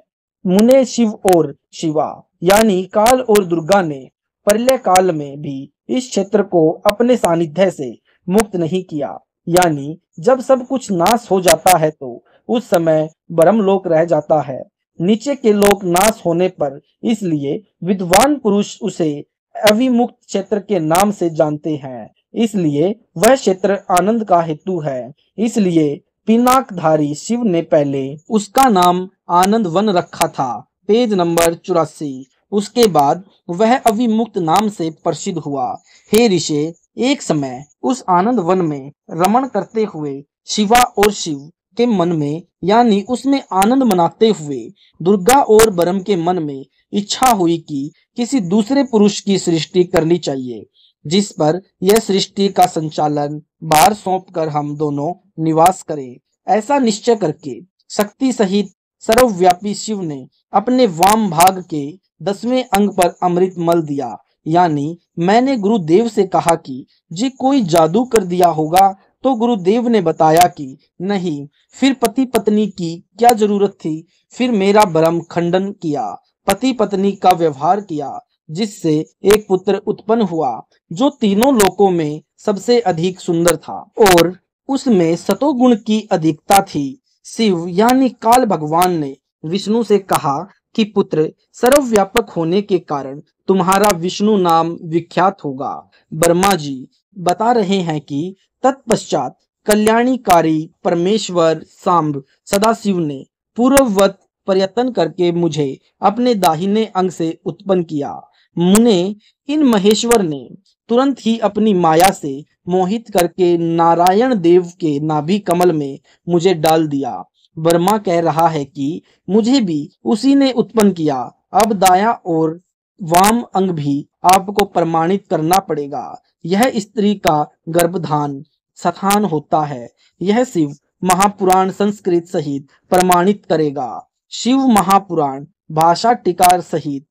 मुने शिव और शिवा यानी काल और दुर्गा ने प्रलय काल में भी इस क्षेत्र को अपने सानिध्य से मुक्त नहीं किया। यानी जब सब कुछ नाश हो जाता है तो उस समय ब्रह्मलोक रह जाता है, नीचे के लोक नाश होने पर। इसलिए विद्वान पुरुष उसे अविमुक्त क्षेत्र के नाम से जानते हैं। इसलिए वह क्षेत्र आनंद का हेतु है। इसलिए पिनाकधारी शिव ने पहले उसका नाम आनंद वन रखा था। Page number 84। उसके बाद वह अविमुक्त नाम से प्रसिद्ध हुआ। हे ऋषि, एक समय उस आनंद वन में रमण करते हुए शिवा और शिव के मन में यानी उसमें आनंद मनाते हुए दुर्गा और ब्रह्म के मन में इच्छा हुई कि किसी दूसरे पुरुष की सृष्टि करनी चाहिए, जिस पर यह सृष्टि का संचालन भार सौंपकर हम दोनों निवास करें। ऐसा निश्चय करके शक्ति सहित सर्वव्यापी शिव ने अपने वाम भाग के 10वें अंग पर अमृत मल दिया। यानी मैंने गुरुदेव से कहा कि जी कोई जादू कर दिया होगा, तो गुरुदेव ने बताया कि नहीं, फिर पति पत्नी की क्या जरूरत थी। फिर मेरा भ्रम खंडन किया पति पत्नी का व्यवहार किया, जिससे एक पुत्र उत्पन्न हुआ जो तीनों लोकों में सबसे अधिक सुंदर था और उसमें सतोगुण की अधिकता थी। शिव यानी काल भगवान ने विष्णु से कहा कि पुत्र सर्वव्यापक होने के कारण तुम्हारा विष्णु नाम विख्यात होगा। ब्रह्मा जी बता रहे हैं कि तत्पश्चात कल्याणकारी परमेश्वर सांब सदाशिव ने पूर्ववत प्रयत्न करके मुझे अपने दाहिने अंग से उत्पन्न किया। मुने इन महेश्वर ने तुरंत ही अपनी माया से मोहित करके नारायण देव के नाभि कमल में मुझे डाल दिया। वर्मा कह रहा है कि मुझे भी उसी ने उत्पन्न किया। अब दाया और वाम अंग भी आपको प्रमाणित करना पड़ेगा। यह स्त्री का गर्भधान स्थान होता है। यह शिव महापुराण संस्कृत सहित प्रमाणित करेगा। शिव महापुराण भाषा टीकार सहित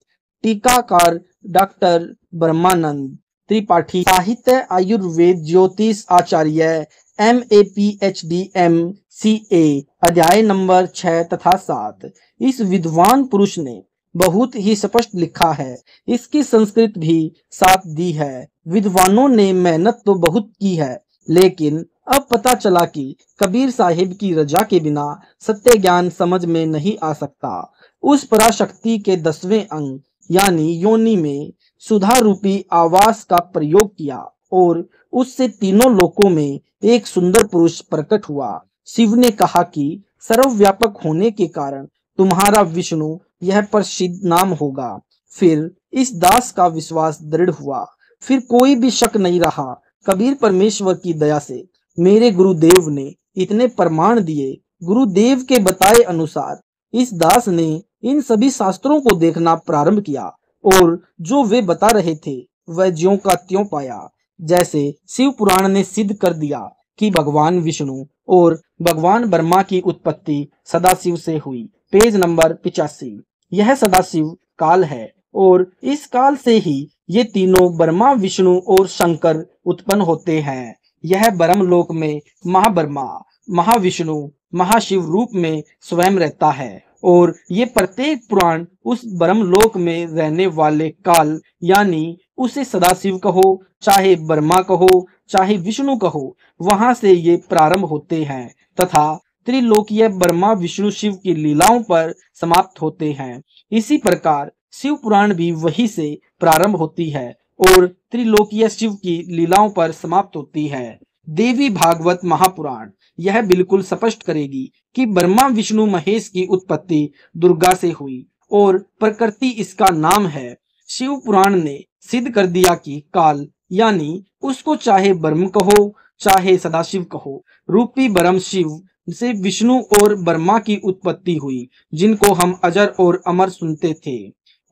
टीकाकार डॉक्टर ब्रह्मानंद त्रिपाठी, साहित्य आयुर्वेद ज्योतिष आचार्य MA PhD MCA, अध्याय नंबर 6 तथा 7। इस विद्वान पुरुष ने बहुत ही स्पष्ट लिखा है। इसकी संस्कृत भी साथ दी है। विद्वानों ने मेहनत तो बहुत की है, लेकिन अब पता चला कि कबीर साहिब की रजा के बिना सत्य ज्ञान समझ में नहीं आ सकता। उस पराशक्ति के 10वें अंग यानी योनि में सुधा रूपी आवास का प्रयोग किया और उससे तीनों लोकों में एक सुंदर पुरुष प्रकट हुआ। शिव ने कहा कि सर्वव्यापक होने के कारण तुम्हारा विष्णु यह प्रसिद्ध नाम होगा। फिर इस दास का विश्वास दृढ़ हुआ। फिर कोई भी शक नहीं रहा। कबीर परमेश्वर की दया से मेरे गुरुदेव ने इतने प्रमाण दिए। गुरुदेव के बताए अनुसार इस दास ने इन सभी शास्त्रों को देखना प्रारंभ किया और जो वे बता रहे थे वह ज्यों का त्यों पाया। जैसे शिव पुराण ने सिद्ध कर दिया कि भगवान विष्णु और भगवान ब्रह्मा की उत्पत्ति सदाशिव से हुई। Page number 85। यह सदाशिव काल है और इस काल से ही ये तीनों ब्रह्मा विष्णु और शंकर उत्पन्न होते हैं। यह ब्रह्मलोक में महाब्रह्मा महाविष्णु महाशिव रूप में स्वयं रहता है और ये प्रत्येक पुराण उस ब्रह्मलोक में रहने वाले काल यानी उसे सदाशिव कहो, चाहे ब्रह्मा कहो, चाहे विष्णु कहो, वहां से ये प्रारंभ होते हैं तथा त्रिलोकीय ब्रह्मा विष्णु शिव की लीलाओं पर समाप्त होते हैं। इसी प्रकार शिव पुराण भी वही से प्रारंभ होती है और त्रिलोकीय शिव की लीलाओं पर समाप्त होती है। देवी भागवत महापुराण यह बिल्कुल स्पष्ट करेगी कि ब्रह्मा विष्णु महेश की उत्पत्ति दुर्गा से हुई और प्रकृति इसका नाम है। शिव पुराण ने सिद्ध कर दिया कि काल यानी उसको चाहे ब्रह्म कहो चाहे सदाशिव कहो, रूपी ब्रह्म शिव से विष्णु और ब्रह्मा की उत्पत्ति हुई, जिनको हम अजर और अमर सुनते थे।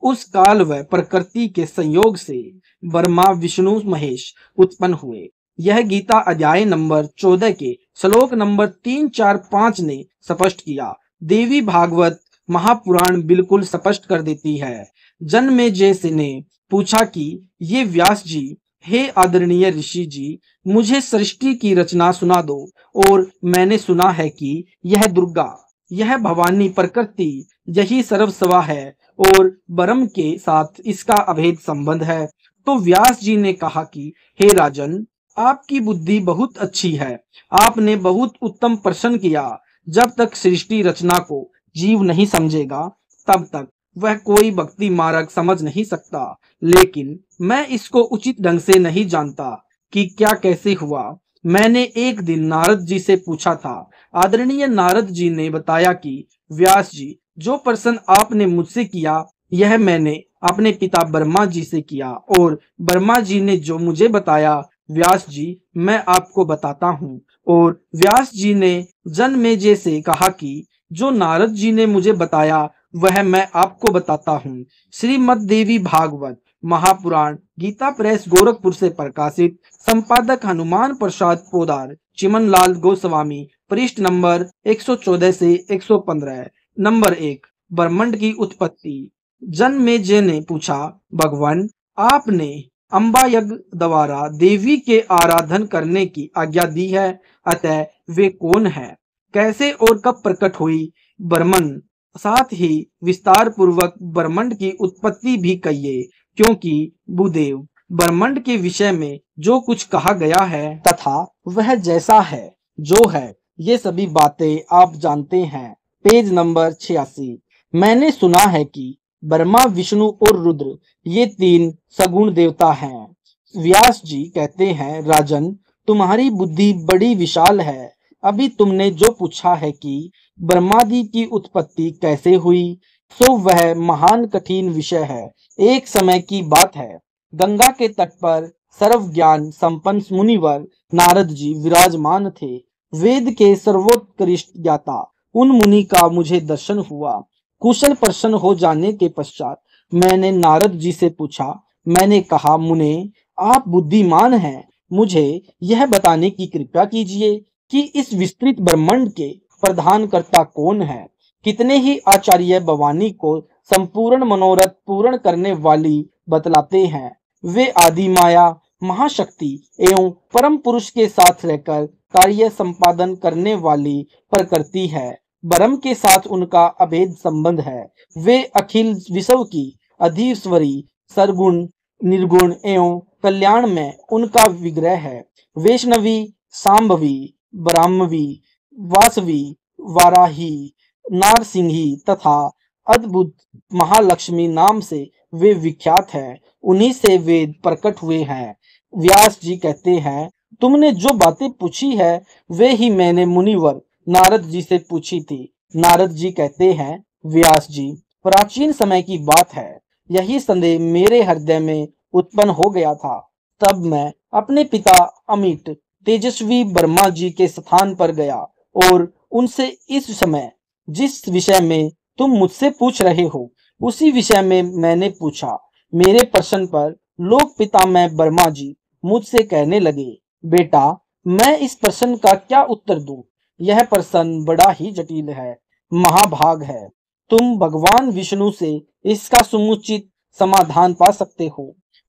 उस काल व प्रकृति के संयोग से ब्रह्मा विष्णु महेश उत्पन्न हुए। यह गीता अध्याय नंबर 14 के श्लोक नंबर 3, 4, 5 ने स्पष्ट किया। देवी भागवत महापुराण बिल्कुल स्पष्ट कर देती है। जन्मेजय ने पूछा कि ये व्यास जी, हे आदरणीय ऋषि जी, मुझे सृष्टि की रचना सुना दो। और मैंने सुना है कि यह दुर्गा, यह भवानी प्रकृति, यही सर्वस्वा है और ब्रह्म के साथ इसका अभेद संबंध है। तो व्यास जी ने कहा कि हे राजन, आपकी बुद्धि बहुत अच्छी है। आपने बहुत उत्तम प्रश्न किया। जब तक सृष्टि रचना को जीव नहीं समझेगा तब तक वह कोई भक्ति मार्ग समझ नहीं सकता। लेकिन मैं इसको उचित ढंग से नहीं जानता कि क्या कैसे हुआ। मैंने एक दिन नारद जी से पूछा था। आदरणीय नारद जी ने बताया कि व्यास जी, जो प्रश्न आपने मुझसे किया यह मैंने अपने पिता ब्रह्मा जी से किया और ब्रह्मा जी ने जो मुझे बताया व्यास जी मैं आपको बताता हूँ। और व्यास जी ने जन्मेजय से कहा कि जो नारद जी ने मुझे बताया वह मैं आपको बताता हूँ। श्रीमद् देवी भागवत महापुराण गीता प्रेस गोरखपुर से प्रकाशित। संपादक हनुमान प्रसाद पोदार, चिमनलाल गोस्वामी। पृष्ठ नंबर 114 से 115। नंबर 1, ब्रह्मांड की उत्पत्ति। जन्मेजय ने पूछा, भगवान आपने अम्बा यज्ञ द्वारा देवी के आराधन करने की आज्ञा दी है, अतः वे कौन है, कैसे और कब प्रकट हुई? ब्रह्मन साथ ही विस्तार पूर्वक ब्रह्मांड की उत्पत्ति भी कहिए, क्योंकि भूदेव ब्रह्मांड के विषय में जो कुछ कहा गया है तथा वह जैसा है जो है, ये सभी बातें आप जानते हैं। Page number 86। मैंने सुना है कि ब्रह्मा, विष्णु और रुद्र ये तीन सगुण देवता हैं। व्यास जी कहते हैं, राजन, तुम्हारी बुद्धि बड़ी विशाल है। अभी तुमने जो पूछा है कि ब्रह्मादि की उत्पत्ति कैसे हुई, सो वह महान कठिन विषय है। एक समय की बात है, गंगा के तट पर सर्व ज्ञान संपन्न मुनिवर नारद जी विराजमान थे। वेद के सर्वोत्कृष्ट ज्ञाता उन मुनि का मुझे दर्शन हुआ। कुशल प्रसन्न हो जाने के पश्चात मैंने नारद जी से पूछा। मैंने कहा, मुने, आप बुद्धिमान हैं, मुझे यह बताने की कृपा कीजिए कि इस विस्तृत ब्रह्मांड के प्रधान कर्ता कौन है। कितने ही आचार्य भवानी को संपूर्ण मनोरथ पूर्ण करने वाली बतलाते हैं। वे आदि माया, महाशक्ति एवं परम पुरुष के साथ रहकर कार्य संपादन करने वाली प्रकृति है। ब्रह्म के साथ उनका अभेद संबंध है। वे अखिल विश्व की अधीश्वरी, सरगुण, निर्गुण एवं कल्याण में उनका विग्रह है। वैष्णवी, सांभवी, ब्राह्मवी, वासवी, वाराही, नारसिंही तथा अद्भुत महालक्ष्मी नाम से वे विख्यात हैं। उन्हीं से वेद प्रकट हुए हैं। व्यास जी कहते हैं, तुमने जो बातें पूछी है वे ही मैंने मुनिवर नारद जी से पूछी थी। नारद जी कहते हैं, व्यास जी, प्राचीन समय की बात है। यही संदेह मेरे हृदय में उत्पन्न हो गया था। तब मैं अपने पिता अमिट तेजस्वी ब्रह्मा जी के स्थान पर गया और उनसे इस समय जिस विषय में तुम मुझसे पूछ रहे हो उसी विषय में मैंने पूछा। मेरे प्रश्न पर लोक पिता मैं ब्रह्मा जी मुझसे कहने लगे, बेटा, मैं इस प्रश्न का क्या उत्तर दूं? यह प्रश्न बड़ा ही जटिल है, महाभाग है। तुम भगवान विष्णु से इसका समुचित समाधान पा सकते हो।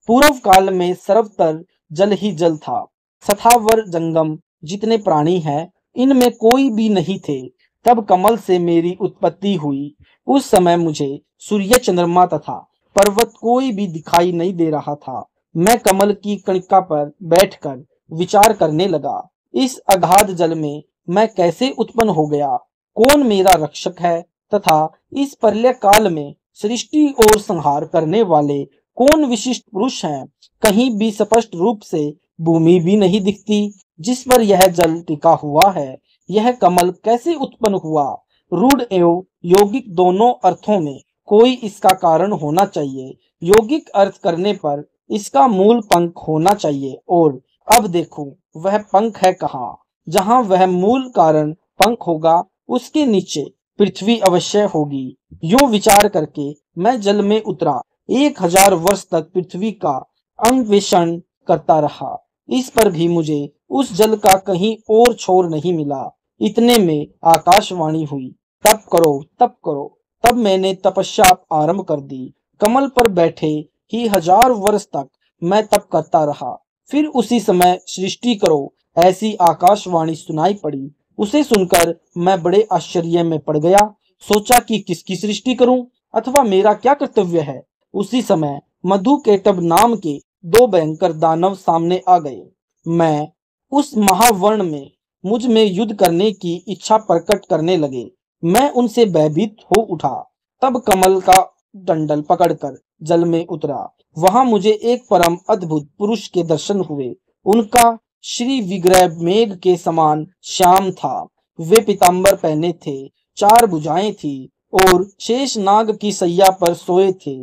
पूर्व काल में सर्वत्र जल ही जल था। सथावर जंगम जितने प्राणी हैं, इनमें कोई भी नहीं थे। तब कमल से मेरी उत्पत्ति हुई। उस समय मुझे सूर्य, चंद्रमा तथा पर्वत कोई भी दिखाई नहीं दे रहा था। मैं कमल की कणिका पर बैठकर विचार करने लगा, इस अगाध जल में मैं कैसे उत्पन्न हो गया, कौन मेरा रक्षक है तथा इस प्रलय काल में सृष्टि और संहार करने वाले कौन विशिष्ट पुरुष हैं। कहीं भी स्पष्ट रूप से भूमि भी नहीं दिखती जिस पर यह जल टिका हुआ है। यह कमल कैसे उत्पन्न हुआ? रूढ़ एवं यौगिक दोनों अर्थों में कोई इसका कारण होना चाहिए। यौगिक अर्थ करने पर इसका मूल पंख होना चाहिए, और अब देखो वह पंख है कहाँ। जहाँ वह मूल कारण पंख होगा उसके नीचे पृथ्वी अवश्य होगी। यूं विचार करके मैं जल में उतरा। 1000 वर्ष तक पृथ्वी का अन्वेषण करता रहा। इस पर भी मुझे उस जल का कहीं और छोर नहीं मिला। इतने में आकाशवाणी हुई, तप करो, तप करो। तब मैंने तपस्या आरंभ कर दी। कमल पर बैठे ही 1000 वर्ष तक मैं तप करता रहा। फिर उसी समय सृष्टि करो, ऐसी आकाशवाणी सुनाई पड़ी। उसे सुनकर मैं बड़े आश्चर्य में पड़ गया। सोचा कि किसकी सृष्टि करूं अथवा मेरा क्या कर्तव्य है। उसी समय मधु केटभ नाम के 2 भयंकर दानव सामने आ गए। मैं उस महावर्ण में मुझ में युद्ध करने की इच्छा प्रकट करने लगे। मैं उनसे भयभीत हो उठा। तब कमल का डंडल पकड़कर जल में उतरा। वहां मुझे एक परम अद्भुत पुरुष के दर्शन हुए। उनका श्री विग्रह मेघ के समान श्याम था। वे पीतांबर पहने थे, 4 भुजाएं थी और शेष नाग की सैया पर सोए थे।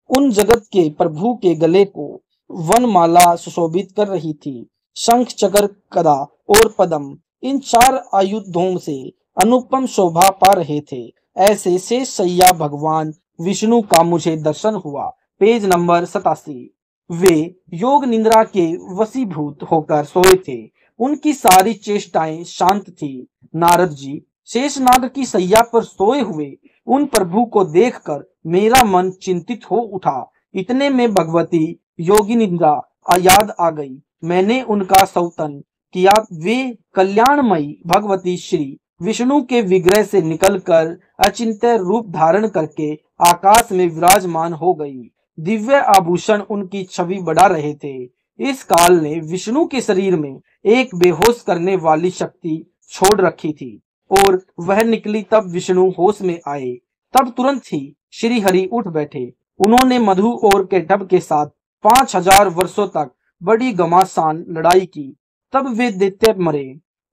उन जगत के प्रभु के गले को वनमाला सुशोभित कर रही थी। शंख, चक्र, गदा और पद्म इन 4 आयुधों से अनुपम शोभा पा रहे थे। ऐसे शेष सैया भगवान विष्णु का मुझे दर्शन हुआ। Page number 87। वे योग निंद्रा के वशीभूत होकर सोए थे। उनकी सारी चेष्टाएं शांत थी। नारद जी शेषनाग की सैया पर सोए हुए उन प्रभु को देखकर मेरा मन चिंतित हो उठा। इतने में भगवती योगी निंद्रा याद आ गई। मैंने उनका स्तवन किया। वे कल्याणमयी भगवती श्री विष्णु के विग्रह से निकलकर अचिंत्य रूप धारण करके आकाश में विराजमान हो गई। दिव्य आभूषण उनकी छवि बढ़ा रहे थे। इस काल ने विष्णु के शरीर में एक बेहोश करने वाली शक्ति छोड़ रखी थी और वह निकली तब विष्णु होश में आए। तब तुरंत ही श्री हरि उठ बैठे। उन्होंने मधु और केटभ के साथ 5000 वर्षों तक बड़ी घमासान लड़ाई की। तब वे दैत्य मरे।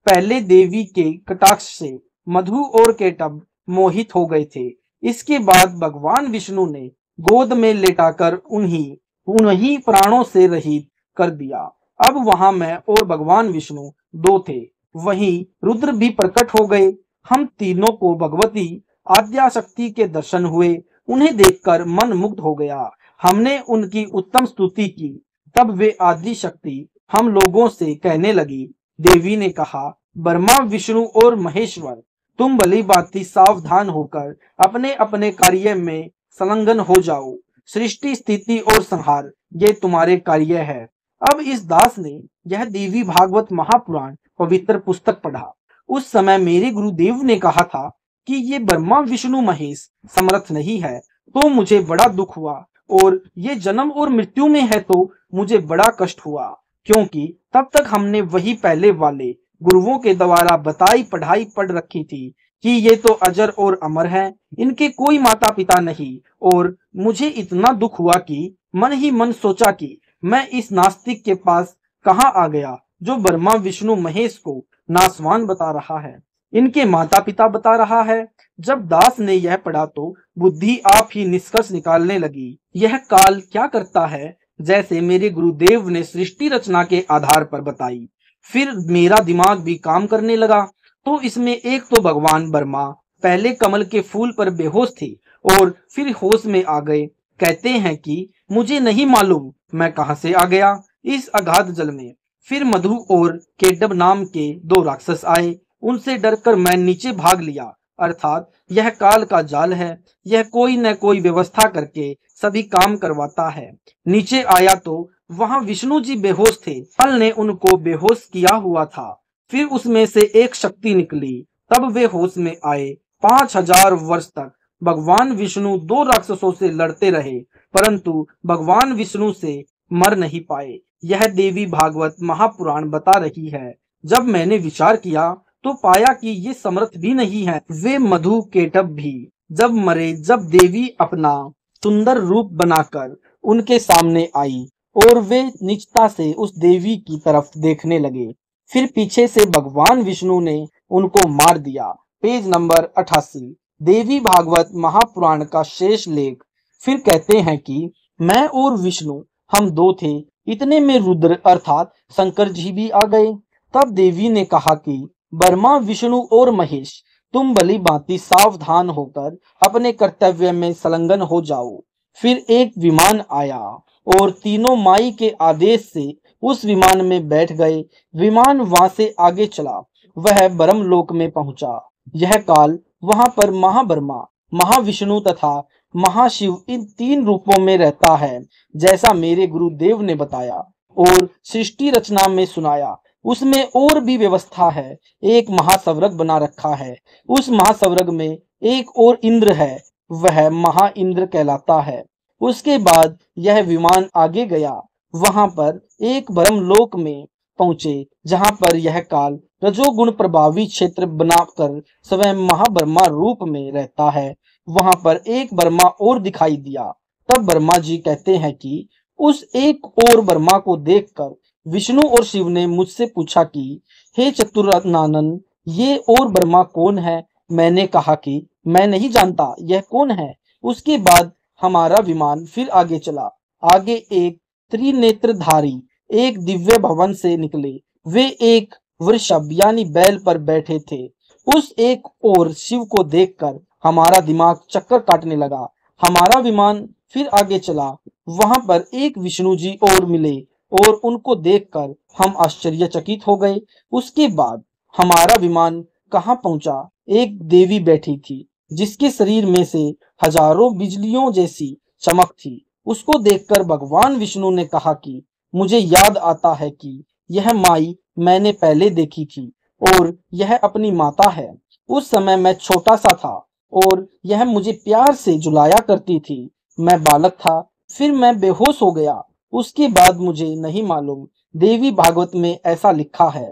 पहले देवी के कटाक्ष से मधु और केटभ मोहित हो गए थे। इसके बाद भगवान विष्णु ने गोद में लेटाकर उन्हीं प्राणों से रहित कर दिया। अब वहां मैं और भगवान विष्णु दो थे। वहीं रुद्र भी प्रकट हो गए। हम तीनों को भगवती आद्याशक्ति के दर्शन हुए। उन्हें देखकर मन मुग्ध हो गया। हमने उनकी उत्तम स्तुति की। तब वे आदि शक्ति हम लोगों से कहने लगी। देवी ने कहा, ब्रह्मा विष्णु और महेश्वर, तुम भली भांति सावधान होकर अपने अपने कार्य में संलग्न हो जाओ। सृष्टि स्थिति और संहार ये तुम्हारे कार्य है। अब इस दास ने यह देवी भागवत महापुराण पवित्र पुस्तक पढ़ा। उस समय मेरे गुरुदेव ने कहा था कि ये ब्रह्मा विष्णु महेश समर्थ नहीं है, तो मुझे बड़ा दुख हुआ, और ये जन्म और मृत्यु में है तो मुझे बड़ा कष्ट हुआ, क्योंकि तब तक हमने वही पहले वाले गुरुओं के द्वारा बताई पढ़ाई पढ़ रखी थी कि ये तो अजर और अमर हैं, इनके कोई माता पिता नहीं। और मुझे इतना दुख हुआ कि मन ही मन सोचा कि मैं इस नास्तिक के पास कहाँ आ गया जो ब्रह्मा विष्णु महेश को नासवान बता रहा है, इनके माता पिता बता रहा है। जब दास ने यह पढ़ा तो बुद्धि आप ही निष्कर्ष निकालने लगी। यह काल क्या करता है, जैसे मेरे गुरुदेव ने सृष्टि रचना के आधार पर बताई। फिर मेरा दिमाग भी काम करने लगा। तो इसमें एक तो भगवान ब्रह्मा पहले कमल के फूल पर बेहोश थे और फिर होश में आ गए। कहते हैं कि मुझे नहीं मालूम मैं कहां से आ गया इस अगाध जल में। फिर मधु और केटभ नाम के दो राक्षस आए। उनसे डरकर मैं नीचे भाग लिया। अर्थात यह काल का जाल है। यह कोई न कोई व्यवस्था करके सभी काम करवाता है। नीचे आया तो वहां विष्णु जी बेहोश थे। कल ने उनको बेहोश किया हुआ था। फिर उसमें से एक शक्ति निकली। तब वे होश में आए। 5000 वर्ष तक भगवान विष्णु दो राक्षसों से लड़ते रहे, परंतु भगवान विष्णु से मर नहीं पाए। यह देवी भागवत महापुराण बता रही है। जब मैंने विचार किया तो पाया कि ये समर्थ भी नहीं है। वे मधु केटभ भी जब मरे, जब देवी अपना सुंदर रूप बनाकर उनके सामने आई और वे निचता से उस देवी की तरफ देखने लगे। फिर पीछे से भगवान विष्णु ने उनको मार दिया। पेज नंबर 88, देवी भागवत महापुराण का शेष लेख। फिर कहते हैं कि मैं और विष्णु हम दो थे। इतने में रुद्र अर्थात शंकर जी भी आ गए। तब देवी ने कहा कि ब्रह्मा विष्णु और महेश, तुम भली भांति सावधान होकर अपने कर्तव्य में संलग्न हो जाओ। फिर एक विमान आया और तीनों माई के आदेश से उस विमान में बैठ गए। विमान वहां से आगे चला। वह ब्रह्मलोक में पहुंचा। यह काल वहां पर महाब्रह्मा, महाविष्णु तथा महाशिव इन तीन रूपों में रहता है, जैसा मेरे गुरुदेव ने बताया और सृष्टि रचना में सुनाया। उसमें और भी व्यवस्था है। एक महासवरग बना रखा है। उस महासवरग में एक और इंद्र है, वह महा इंद्र कहलाता है। उसके बाद यह विमान आगे गया। वहां पर एक ब्रह्मलोक में पहुंचे, जहां पर यह काल रजोगुण प्रभावी क्षेत्र बनाकर स्वयं महाब्रह्मा रूप में रहता है। वहां पर एक ब्रह्मा और दिखाई दिया। तब ब्रह्मा जी कहते हैं कि उस एक और ब्रह्मा को देखकर विष्णु और शिव ने मुझसे पूछा कि हे चतुरानन, ये और ब्रह्मा कौन है? मैंने कहा कि मैं नहीं जानता यह कौन है। उसके बाद हमारा विमान फिर आगे चला। आगे एक त्रिनेत्रधारी एक दिव्य भवन से निकले। वे एक वृषभ यानी बैल पर बैठे थे। उस एक और शिव को देखकर हमारा दिमाग चक्कर काटने लगा। हमारा विमान फिर आगे चला। वहां पर एक विष्णु जी और मिले और उनको देखकर हम आश्चर्यचकित हो गए। उसके बाद हमारा विमान कहाँ पहुंचा? एक देवी बैठी थी, जिसके शरीर में से हजारों बिजलियों जैसी चमक थी। उसको देखकर भगवान विष्णु ने कहा कि मुझे याद आता है कि यह माई मैंने पहले देखी थी और यह अपनी माता है। उस समय मैं छोटा सा था और यह मुझे प्यार से झुलाया करती थी। मैं बालक था, फिर मैं बेहोश हो गया। उसके बाद मुझे नहीं मालूम। देवी भागवत में ऐसा लिखा है।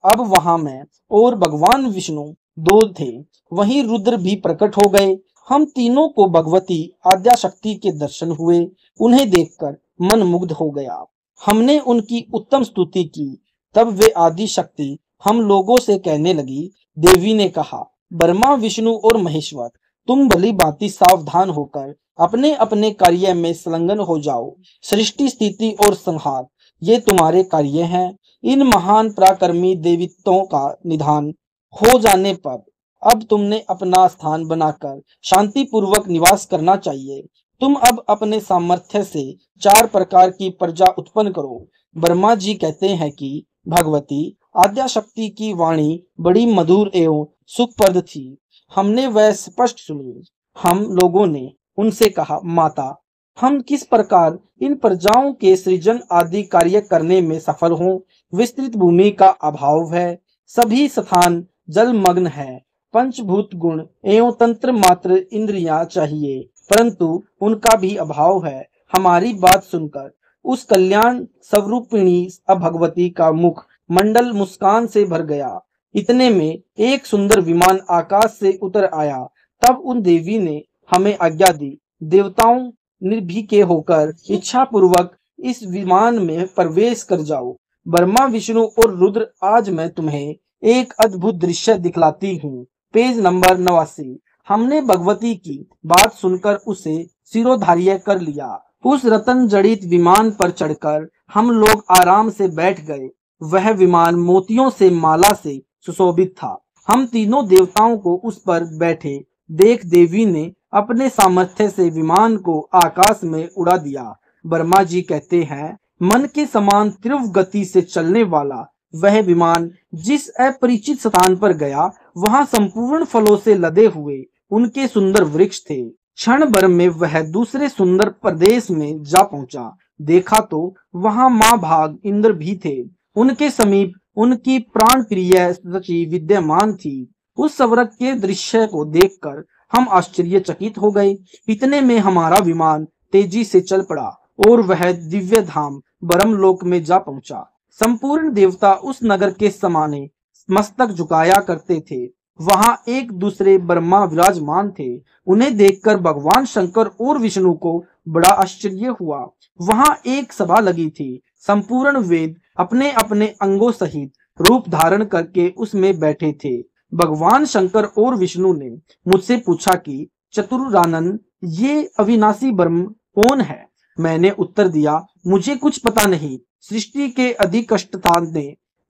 अब वहां मैं और भगवान विष्णु दो थे। वहीं रुद्र भी प्रकट हो गए। हम तीनों को भगवती आद्या शक्ति के दर्शन हुए। उन्हें देखकर मन मुग्ध हो गया। हमने उनकी उत्तम स्तुति की। तब वे आदि शक्ति हम लोगों से कहने लगी। देवी ने कहा, ब्रह्मा विष्णु और महेश्वर, तुम भली भांति सावधान होकर अपने अपने कार्य में संलग्न हो जाओ। सृष्टि स्थिति और संहार ये तुम्हारे कार्य हैं। इन महान पराक्रमी देवताओं का निधान हो जाने पर अब तुमने अपना स्थान बनाकर शांति पूर्वक निवास करना चाहिए। तुम अब अपने सामर्थ्य से 4 प्रकार की प्रजा उत्पन्न करो। ब्रह्मा जी कहते हैं कि भगवती आद्या शक्ति की वाणी बड़ी मधुर एवं सुखप्रद थी। हमने वह स्पष्ट सुनी। हम लोगों ने उनसे कहा, माता, हम किस प्रकार इन प्रजाओं के सृजन आदि कार्य करने में सफल हों? विस्तृत भूमि का अभाव है। सभी स्थान जलमग्न है। पंचभूत गुण एवं तंत्र मात्र इंद्रियां चाहिए, परंतु उनका भी अभाव है। हमारी बात सुनकर उस कल्याण स्वरूपिणी भगवती का मुख मंडल मुस्कान से भर गया। इतने में एक सुंदर विमान आकाश से उतर आया। तब उन देवी ने हमें आज्ञा दी, देवताओं निर्भीके होकर इच्छा पूर्वक इस विमान में प्रवेश कर जाओ। ब्रह्मा विष्णु और रुद्र, आज मैं तुम्हें एक अद्भुत दृश्य दिखलाती हूँ। Page number 89। हमने भगवती की बात सुनकर उसे सिरोधार्य कर लिया। उस रतन जड़ित विमान पर चढ़कर हम लोग आराम से बैठ गए। वह विमान मोतियों से माला से सुशोभित था। हम तीनों देवताओं को उस पर बैठे देख देवी ने अपने सामर्थ्य से विमान को आकाश में उड़ा दिया। ब्रह्मा जी कहते हैं, मन के समान तीव्र गति से चलने वाला वह विमान जिस अपरिचित स्थान पर गया, वहां संपूर्ण फलों से लदे हुए उनके सुंदर वृक्ष थे। क्षण भर में वह दूसरे सुंदर प्रदेश में जा पहुंचा। देखा तो वहां माँ भाग इंद्र भी थे। उनके समीप उनकी प्राण प्रिय सची विद्यमान थी। उस स्वर्ग के दृश्य को देखकर हम आश्चर्यचकित हो गए। इतने में हमारा विमान तेजी से चल पड़ा और वह दिव्य धाम ब्रह्मलोक में जा पहुंचा। संपूर्ण देवता उस नगर के समाने मस्तक झुकाया करते थे। वहां एक दूसरे ब्रह्मा विराजमान थे। उन्हें देखकर भगवान शंकर और विष्णु को बड़ा आश्चर्य हुआ। वहां एक सभा लगी थी। संपूर्ण वेद अपने अपने अंगों सहित रूप धारण करके उसमें बैठे थे। भगवान शंकर और विष्णु ने मुझसे पूछा कि चतुरानन, ये अविनाशी ब्रह्म कौन है? मैंने उत्तर दिया, मुझे कुछ पता नहीं। सृष्टि के अधिष्ठाता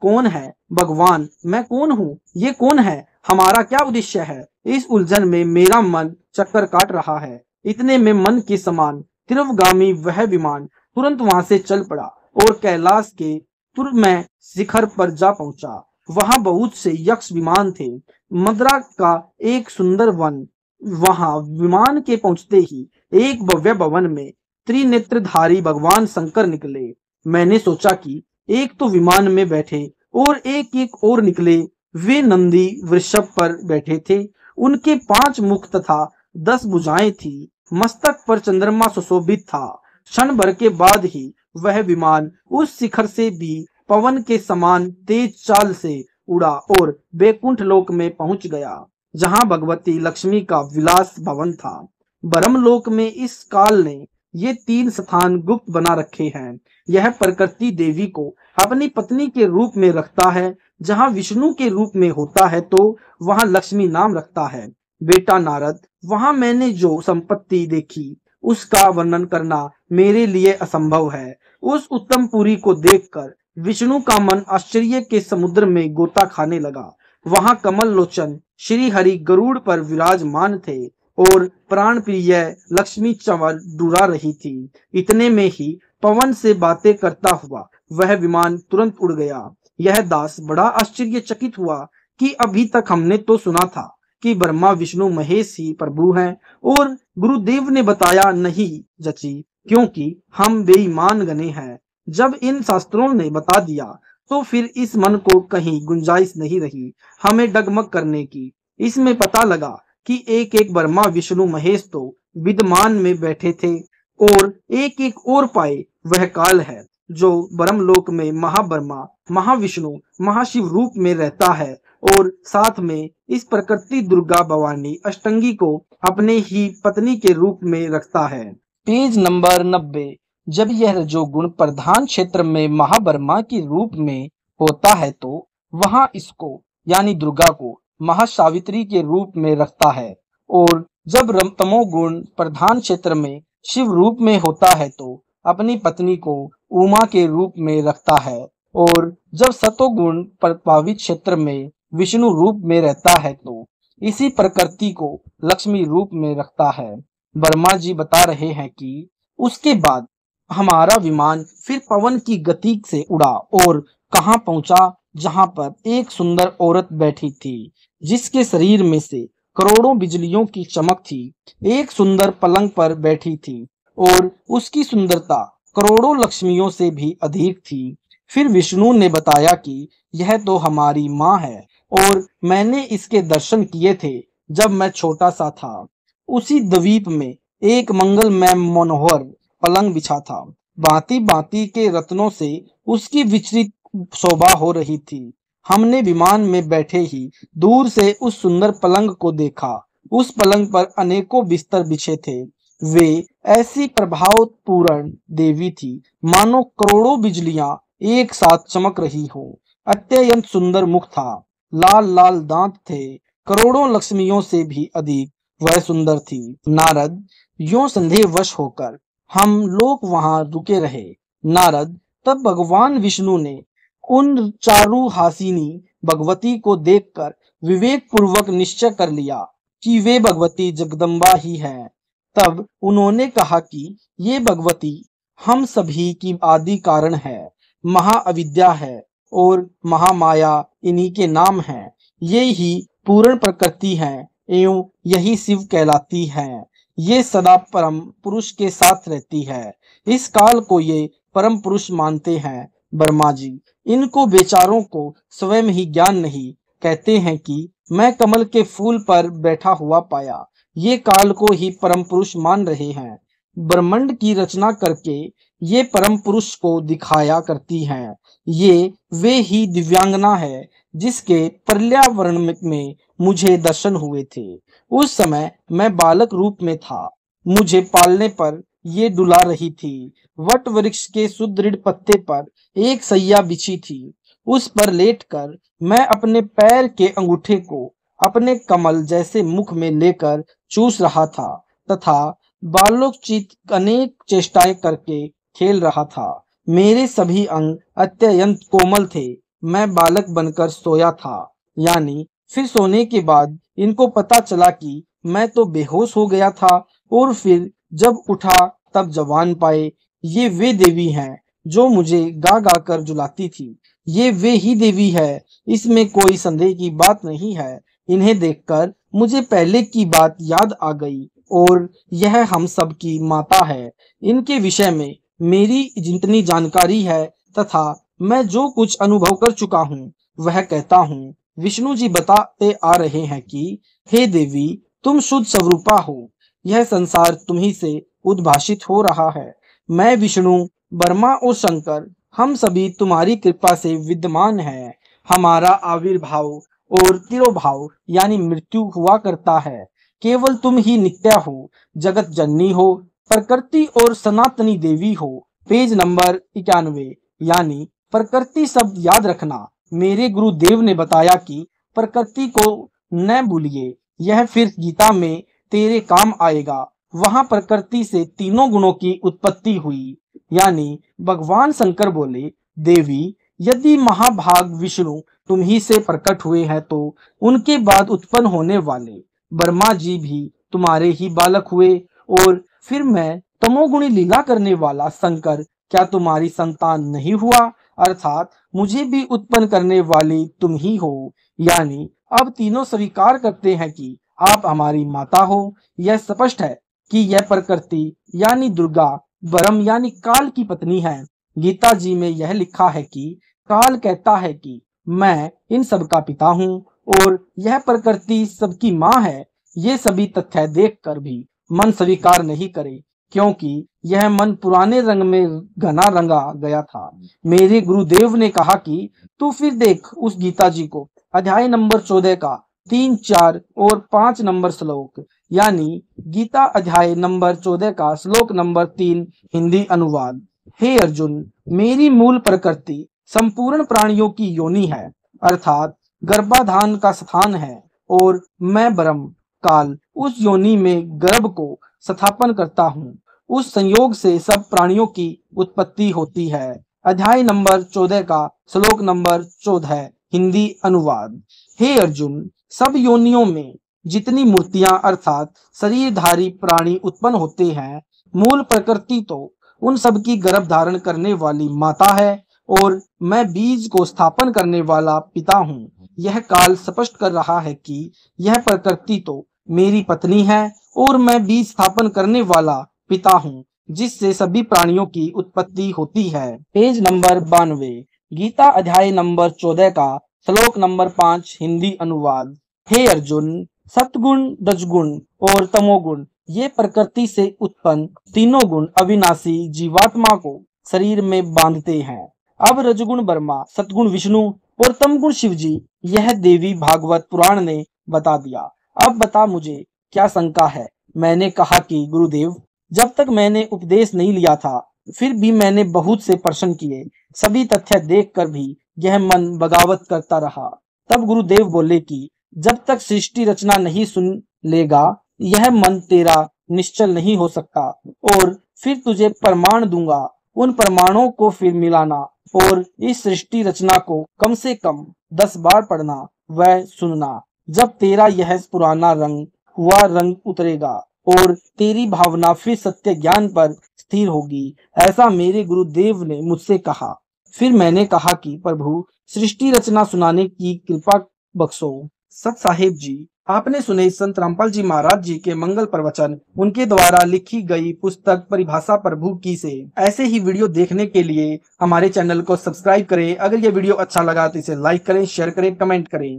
कौन है? भगवान, मैं कौन हूँ? ये कौन है? हमारा क्या उद्देश्य है? इस उलझन में मेरा मन चक्कर काट रहा है। इतने में मन के समान तीव्रगामी वह विमान तुरंत वहां से चल पड़ा और कैलाश के तुरमय शिखर पर जा पहुंचा। वहां बहुत से यक्ष विमान थे। मद्रा का एक सुंदर वन। वहां विमान के पहुंचते ही एक भव्य भवन में त्रिनेत्रधारी भगवान शंकर निकले। मैंने सोचा कि एक तो विमान में बैठे और एक एक और निकले। वे नंदी वृषभ पर बैठे थे। उनके 5 मुख तथा 10 भुजाएं थी। मस्तक पर चंद्रमा सुशोभित था। क्षण भर के बाद ही वह विमान उस शिखर से भी पवन के समान तेज चाल से उड़ा और बैकुंठ लोक में पहुंच गया, जहां भगवती लक्ष्मी का विलास भवन था। ब्रह्मलोक में इस काल ने ये 3 स्थान गुप्त बना रखे हैं। यह प्रकृति देवी को अपनी पत्नी के रूप में रखता है। जहां विष्णु के रूप में होता है तो वहां लक्ष्मी नाम रखता है। बेटा नारद, वहां मैंने जो संपत्ति देखी उसका वर्णन करना मेरे लिए असंभव है। उस उत्तम पुरी को देखकर विष्णु का मन आश्चर्य के समुद्र में गोता खाने लगा। वहां कमल लोचन श्री हरि गरुड़ पर विराजमान थे और प्राण प्रिय लक्ष्मी चंवर डुरा रही थी। इतने में ही पवन से बातें करता हुआ वह विमान तुरंत उड़ गया। यह दास बड़ा आश्चर्यचकित हुआ कि अभी तक हमने तो सुना था कि ब्रह्मा विष्णु महेश ही प्रभु हैं और गुरुदेव ने बताया नहीं जची, क्योंकि हम बेईमान गने हैं। जब इन शास्त्रों ने बता दिया तो फिर इस मन को कहीं गुंजाइश नहीं रही हमें डगमग करने की। इसमें पता लगा कि एक एक ब्रह्मा विष्णु महेश तो विद्यमान में बैठे थे और एक एक और पाए वह काल है जो ब्रह्मलोक में महाब्रह्मा महाविष्णु महाशिव रूप में रहता है और साथ में इस प्रकृति दुर्गा भवानी अष्टंगी को अपने ही पत्नी के रूप में रखता है। Page number 90। जब यह रजोगुण प्रधान क्षेत्र में महाब्रह्मा के रूप में होता है तो वहां इसको यानी दुर्गा को महासावित्री के रूप में रखता है और जब तमोगुण प्रधान क्षेत्र में शिव रूप में होता है तो अपनी पत्नी को उमा के रूप में रखता है और जब सतोगुण प्रभावित क्षेत्र में विष्णु रूप में रहता है तो इसी प्रकृति को लक्ष्मी रूप में रखता है। वर्मा जी बता रहे हैं कि उसके बाद हमारा विमान फिर पवन की गति से उड़ा और कहाँ पहुंचा जहां पर एक सुंदर औरत बैठी थी जिसके शरीर में से करोड़ों बिजलियों की चमक थी। एक सुंदर पलंग पर बैठी थी और उसकी सुंदरता करोड़ों लक्ष्मियों से भी अधिक थी। फिर विष्णु ने बताया कि यह तो हमारी माँ है और मैंने इसके दर्शन किए थे जब मैं छोटा सा था। उसी द्वीप में एक मंगलमय मनोहर पलंग बिछा था, भांति भांति के रत्नों से उसकी विचित्र शोभा हो रही थी। हमने विमान में बैठे ही दूर से उस सुंदर पलंग को देखा। उस पलंग पर अनेकों बिस्तर बिछे थे। वे ऐसी प्रभावपूर्ण देवी थी मानो करोड़ों बिजलियां एक साथ चमक रही हो। अत्यंत सुंदर मुख था, लाल लाल दांत थे, करोड़ों लक्ष्मियों से भी अधिक वह सुंदर थी। नारद यूं संदेहवश होकर हम लोग वहां रुके रहे। नारद तब भगवान विष्णु ने उन चारु हासिनी भगवती को देखकर विवेक पूर्वक निश्चय कर लिया कि वे भगवती जगदम्बा ही है। तब उन्होंने कहा कि ये भगवती हम सभी की आदि कारण है, महाअविद्या है और महामाया इन्हीं के नाम हैं। ये ही पूर्ण प्रकृति हैं एवं यही शिव कहलाती हैं। ये सदा परम पुरुष के साथ रहती है। इस काल को ये परम पुरुष मानते हैं। वर्मा जी इनको बेचारों को स्वयं ही ज्ञान नहीं, कहते हैं कि मैं कमल के फूल पर बैठा हुआ पाया। ये काल को ही परम पुरुष मान रहे हैं। ब्रह्मांड की रचना करके ये परम पुरुष को दिखाया करती हैं। ये वे ही दिव्यांगना है जिसके पर्यावरण में मुझे दर्शन हुए थे। उस समय मैं बालक रूप में था। मुझे पालने पर ये डुला रही थी। वट वृक्ष के सुदृढ़ पत्ते पर एक सैया बिछी थी। उस पर लेटकर मैं अपने पैर के अंगूठे को अपने कमल जैसे मुख में लेकर चूस रहा था तथा बालोचित अनेक चेष्टाएं करके खेल रहा था। मेरे सभी अंग अत्यंत कोमल थे। मैं बालक बनकर सोया था। यानी फिर सोने के बाद इनको पता चला कि मैं तो बेहोश हो गया था और फिर जब उठा तब जवान पाए। ये वे देवी हैं जो मुझे गा गा कर जुलाती थी। ये वे ही देवी है, इसमें कोई संदेह की बात नहीं है। इन्हें देखकर मुझे पहले की बात याद आ गई और यह हम सब की माता है। इनके विषय में मेरी जितनी जानकारी है तथा मैं जो कुछ अनुभव कर चुका हूँ वह कहता हूँ। विष्णु जी बताते आ रहे हैं कि हे देवी तुम शुद्ध स्वरूपा हो। यह संसार तुम्ही से उद्भाषित हो रहा है। मैं विष्णु ब्रह्मा और शंकर हम सभी तुम्हारी कृपा से विद्यमान है। हमारा आविर्भाव और तिरोभाव यानी मृत्यु हुआ करता है। केवल तुम ही नित्य हो, जगत जननी हो, प्रकृति और सनातनी देवी हो। Page number 91। यानी प्रकृति शब्द याद रखना। मेरे गुरुदेव ने बताया कि प्रकृति को न भूलिए, यह फिर गीता में तेरे काम आएगा। वहां प्रकृति से तीनों गुणों की उत्पत्ति हुई। यानी भगवान शंकर बोले, देवी यदि महाभाग विष्णु तुम ही से प्रकट हुए हैं तो उनके बाद उत्पन्न होने वाले ब्रह्मा जी भी तुम्हारे ही बालक हुए और फिर मैं तमोगुणी लीला करने वाला शंकर क्या तुम्हारी संतान नहीं हुआ? अर्थात मुझे भी उत्पन्न करने वाली तुम ही हो। यानी अब तीनों स्वीकार करते हैं कि आप हमारी माता हो। यह स्पष्ट है कि यह प्रकृति यानी दुर्गा ब्रह्म यानी काल की पत्नी है। गीता जी में यह लिखा है कि काल कहता है कि मैं इन सब का पिता हूँ और यह प्रकृति सबकी माँ है, ये सभी तथ्य देखकर भी मन स्वीकार नहीं करे, क्योंकि यह मन पुराने रंग में घना रंगा गया था। मेरे गुरुदेव ने कहा कि तू फिर देख उस गीता जी को, अध्याय नंबर 14 का 3, 4 और 5 नंबर श्लोक, यानी गीता अध्याय नंबर 14 का श्लोक नंबर 3 हिंदी अनुवाद। हे अर्जुन, मेरी मूल प्रकृति संपूर्ण प्राणियों की योनि है, अर्थात गर्भाधान का स्थान है, और मैं ब्रह्म काल उस योनि में गर्भ को स्थापन करता हूँ। उस संयोग से सब प्राणियों की उत्पत्ति होती है। अध्याय नंबर 14 का श्लोक नंबर 14 हिंदी अनुवाद। हे अर्जुन, सब योनियों में जितनी मूर्तियां अर्थात शरीरधारी प्राणी उत्पन्न होते हैं, मूल प्रकृति तो उन सब की गर्भ धारण करने वाली माता है, और मैं बीज को स्थापन करने वाला पिता हूँ। यह काल स्पष्ट कर रहा है कि यह प्रकृति तो मेरी पत्नी है, और मैं बीज स्थापन करने वाला पिता हूँ, जिससे सभी प्राणियों की उत्पत्ति होती है। पेज नंबर 92, गीता अध्याय नंबर 14 का श्लोक नंबर 5 हिंदी अनुवाद। हे अर्जुन, सत्गुण, रजगुण और तमोगुण ये प्रकृति से उत्पन्न तीनों गुण अविनाशी जीवात्मा को शरीर में बांधते हैं। अब रजगुण ब्रह्मा, सत्गुण विष्णु और तमगुण शिव जी, यह देवी भागवत पुराण ने बता दिया। अब बता मुझे क्या शंका है। मैंने कहा कि गुरुदेव, जब तक मैंने उपदेश नहीं लिया था, फिर भी मैंने बहुत से प्रश्न किए, सभी तथ्य देखकर भी यह मन बगावत करता रहा। तब गुरुदेव बोले कि जब तक सृष्टि रचना नहीं सुन लेगा, यह मन तेरा निश्चल नहीं हो सकता, और फिर तुझे प्रमाण दूंगा। उन प्रमाणों को फिर मिलाना और इस सृष्टि रचना को कम से कम 10 बार पढ़ना व सुनना। जब तेरा यह पुराना रंग हुआ रंग उतरेगा और तेरी भावना फिर सत्य ज्ञान पर स्थिर होगी, ऐसा मेरे गुरुदेव ने मुझसे कहा। फिर मैंने कहा कि प्रभु, सृष्टि रचना सुनाने की कृपा बख्शो। सत साहेब जी, आपने सुने संत रामपाल जी महाराज जी के मंगल प्रवचन, उनके द्वारा लिखी गई पुस्तक परिभाषा प्रभु की से। ऐसे ही वीडियो देखने के लिए हमारे चैनल को सब्सक्राइब करें। अगर ये वीडियो अच्छा लगा तो इसे लाइक करें, शेयर करें, कमेंट करें।